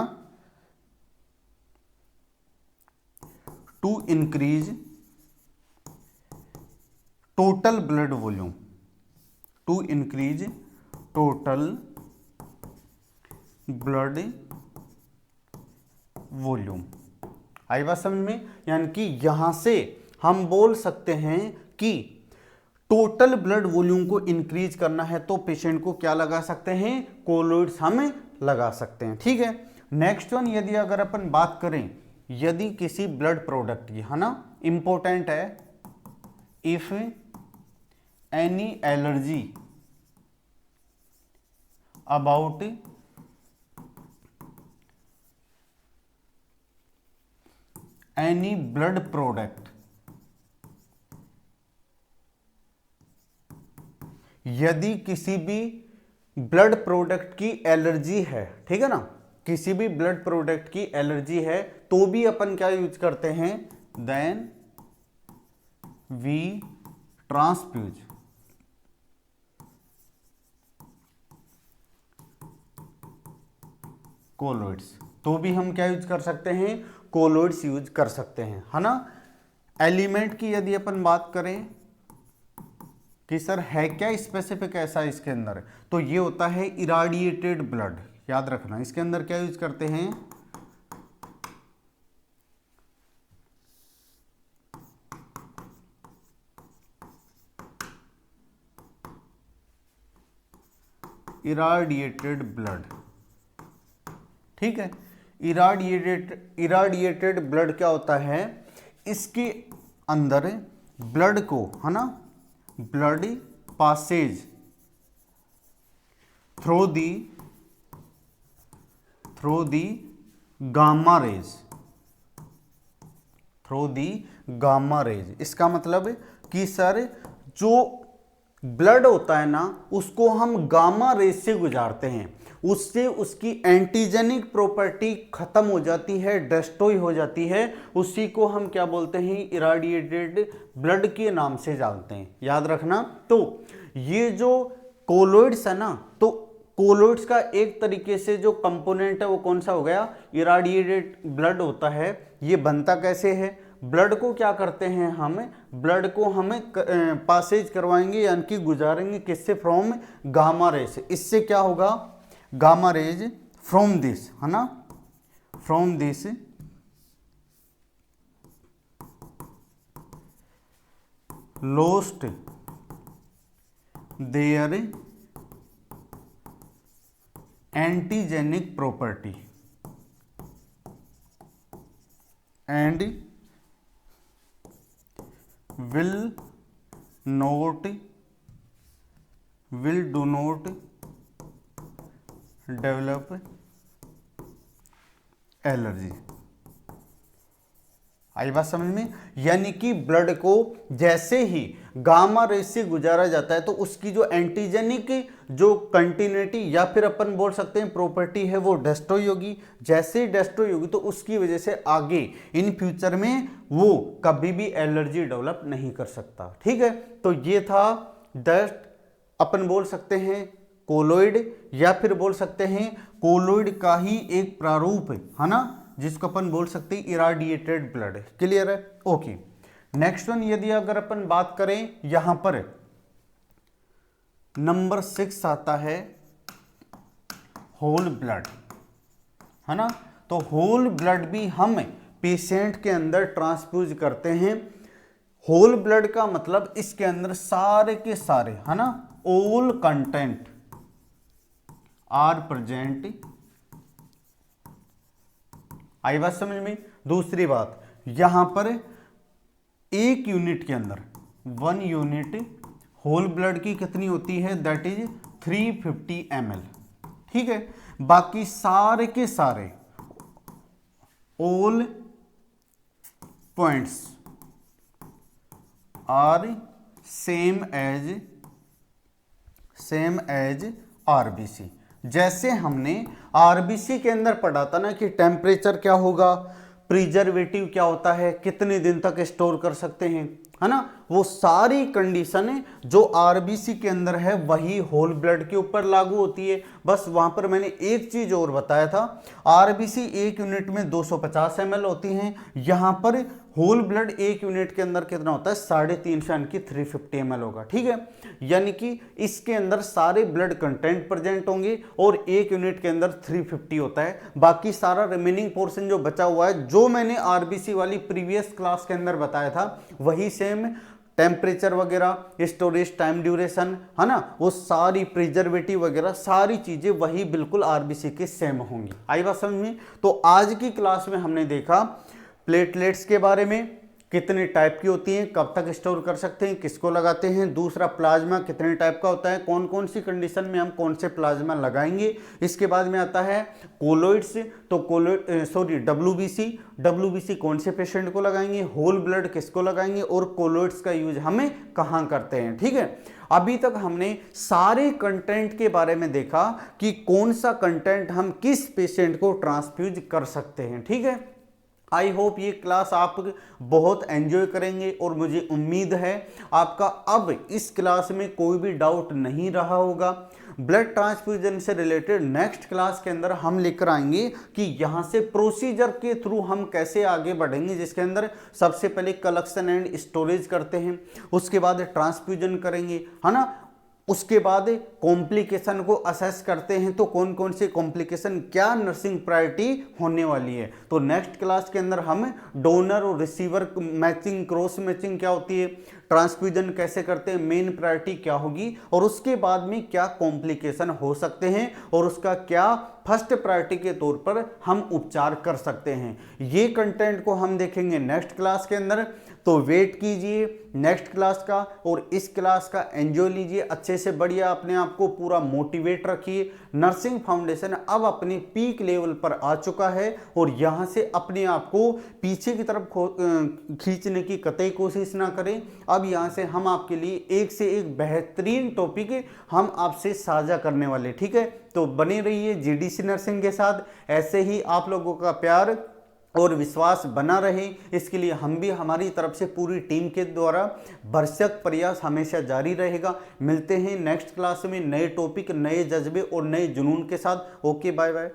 to increase total blood volume, to increase total blood volume. आई बात समझ में? यानी कि यहां से हम बोल सकते हैं कि टोटल ब्लड वॉल्यूम को इंक्रीज करना है तो पेशेंट को क्या लगा सकते हैं? कोलोइड्स हमें लगा सकते हैं। ठीक है, नेक्स्ट वन, यदि अगर अपन बात करें यदि किसी ब्लड प्रोडक्ट की, है ना, इंपॉर्टेंट है, if any allergy about any blood product, यदि किसी भी ब्लड प्रोडक्ट की एलर्जी है, ठीक है ना, किसी भी ब्लड प्रोडक्ट की एलर्जी है तो भी अपन क्या यूज करते हैं, देन वी ट्रांसफ्यूज कोलोइड्स, तो भी हम क्या यूज कर सकते हैं, कोलोइड्स यूज कर सकते हैं, है ना। एलिमेंट की यदि अपन बात करें कि सर है क्या स्पेसिफिक ऐसा इसके अंदर, तो ये होता है इराडिएटेड ब्लड, याद रखना इसके अंदर क्या यूज करते हैं, इराडिएटेड ब्लड, ठीक है। इराडिएटेड ब्लड क्या होता है, इसके अंदर ब्लड को, है ना, blood Passage through the gamma rays, through the gamma rays. इसका मतलब कि सर जो ब्लड होता है ना उसको हम गामा रेज से गुजारते हैं, उससे उसकी एंटीजेनिक प्रॉपर्टी खत्म हो जाती है, डिस्ट्रॉय हो जाती है, उसी को हम क्या बोलते हैं, इराडिएटेड ब्लड के नाम से जानते हैं, याद रखना। तो ये जो कोलोइड्स है ना, तो कोलोइड्स का एक तरीके से जो कंपोनेंट है वो कौन सा हो गया, इराडिएटेड ब्लड होता है। ये बनता कैसे है, ब्लड को क्या करते हैं हम, ब्लड को हमें पासेज करवाएंगे यानी कि गुजारेंगे किससे, फ्रॉम गामा रेज से। इससे क्या होगा, गामा रेज फ्रॉम दिस, है ना, from this lost their antigenic property and will do not develop allergy. आई बात समझ में, यानी कि ब्लड को जैसे ही गामा रेज से गुजारा जाता है तो उसकी जो एंटीजेनिक जो कंटिन्यूटी या फिर अपन बोल सकते हैं प्रॉपर्टी है वो डिस्ट्रॉय होगी। जैसे ही डिस्ट्रॉय होगी तो उसकी वजह से आगे इन फ्यूचर में वो कभी भी एलर्जी डेवलप नहीं कर सकता, ठीक है। तो ये था डस्ट, अपन बोल सकते हैं कोलोइड, या फिर बोल सकते हैं कोलोइड का ही एक प्रारूप है ना, जिसको अपन बोल सकते हैं इराडिएटेड ब्लड। क्लियर है, ओके। नेक्स्ट वन यदि अगर अपन बात करें, यहां पर नंबर 6 आता है होल ब्लड, है ना। तो होल ब्लड भी हम पेशेंट के अंदर ट्रांसफ्यूज करते हैं। होल ब्लड का मतलब इसके अंदर सारे के सारे, है ना, ऑल कंटेंट आर प्रेजेंट। आई बात समझ में। दूसरी बात, यहां पर एक यूनिट के अंदर 1 यूनिट होल ब्लड की कितनी होती है, दैट इज 350 ml, ठीक है। बाकी सारे के सारे all points are same as RBC. जैसे हमने आरबीसी के अंदर पढ़ा था ना कि टेम्परेचर क्या होगा, प्रिजर्वेटिव क्या होता है, कितने दिन तक स्टोर कर सकते हैं, है ना, वो सारी कंडीशन जो आरबीसी के अंदर है वही होल ब्लड के ऊपर लागू होती है। बस वहां पर मैंने एक चीज और बताया था, आरबीसी एक यूनिट में 250 ml होती हैं, यहां पर होल ब्लड एक यूनिट के अंदर कितना होता है, 350 यानी कि 350 ml होगा, ठीक है। यानी कि इसके अंदर सारे ब्लड कंटेंट प्रेजेंट होंगे और एक यूनिट के अंदर 350 होता है। बाकी सारा रिमेनिंग पोर्शन जो बचा हुआ है, जो मैंने आरबीसी वाली प्रीवियस क्लास के अंदर बताया था, वही सेम टेम्परेचर वगैरह, स्टोरेज टाइम ड्यूरेशन, है ना, वो सारी प्रिजर्वेटिव वगैरह सारी चीजें वही बिल्कुल आरबीसी के सेम होंगी। आई बात समझ में। तो आज की क्लास में हमने देखा प्लेटलेट्स के बारे में, कितने टाइप की होती हैं, कब तक स्टोर कर सकते हैं, किसको लगाते हैं। दूसरा, प्लाज्मा कितने टाइप का होता है, कौन कौन सी कंडीशन में हम कौन से प्लाज्मा लगाएंगे। इसके बाद में आता है कोलोइड्स, तो WBC, WBC कौन से पेशेंट को लगाएंगे, होल ब्लड किसको लगाएंगे, और कोलोइड्स का यूज हमें कहाँ करते हैं। ठीक है, अभी तक हमने सारे कंटेंट के बारे में देखा कि कौन सा कंटेंट हम किस पेशेंट को ट्रांसफ्यूज कर सकते हैं। ठीक है, आई होप ये क्लास आप बहुत एंजॉय करेंगे और मुझे उम्मीद है आपका अब इस क्लास में कोई भी डाउट नहीं रहा होगा। ब्लड ट्रांसफ्यूजन से रिलेटेड नेक्स्ट क्लास के अंदर हम लेकर आएंगे कि यहाँ से प्रोसीजर के थ्रू हम कैसे आगे बढ़ेंगे, जिसके अंदर सबसे पहले कलेक्शन एंड स्टोरेज करते हैं, उसके बाद ट्रांसफ्यूजन करेंगे, है ना, उसके बाद कॉम्प्लिकेशन को असेस करते हैं, तो कौन कौन से कॉम्प्लिकेशन, क्या नर्सिंग प्रायोरिटी होने वाली है। तो नेक्स्ट क्लास के अंदर हम डोनर और रिसीवर मैचिंग, क्रॉस मैचिंग क्या होती है, ट्रांसफ्यूजन कैसे करते हैं, मेन प्रायोरिटी क्या होगी, और उसके बाद में क्या कॉम्प्लिकेशन हो सकते हैं और उसका क्या फर्स्ट प्रायोरिटी के तौर पर हम उपचार कर सकते हैं। ये कंटेंट को हम देखेंगे नेक्स्ट क्लास के अंदर। तो वेट कीजिए नेक्स्ट क्लास का, और इस क्लास का एंजॉय लीजिए अच्छे से, बढ़िया अपने आप को पूरा मोटिवेट रखिए। नर्सिंग फाउंडेशन अब अपने पीक लेवल पर आ चुका है और यहाँ से अपने आप को पीछे की तरफ खींचने की कतई कोशिश ना करें। अब यहाँ से हम आपके लिए एक से एक बेहतरीन टॉपिक हम आपसे साझा करने वाले। ठीक है, तो बने रहिए GDC नर्सिंग के साथ, ऐसे ही आप लोगों का प्यार और विश्वास बना रहे, इसके लिए हम भी हमारी तरफ से पूरी टीम के द्वारा भरसक प्रयास हमेशा जारी रहेगा। मिलते हैं नेक्स्ट क्लास में नए टॉपिक, नए जज्बे और नए जुनून के साथ। Okay, bye bye.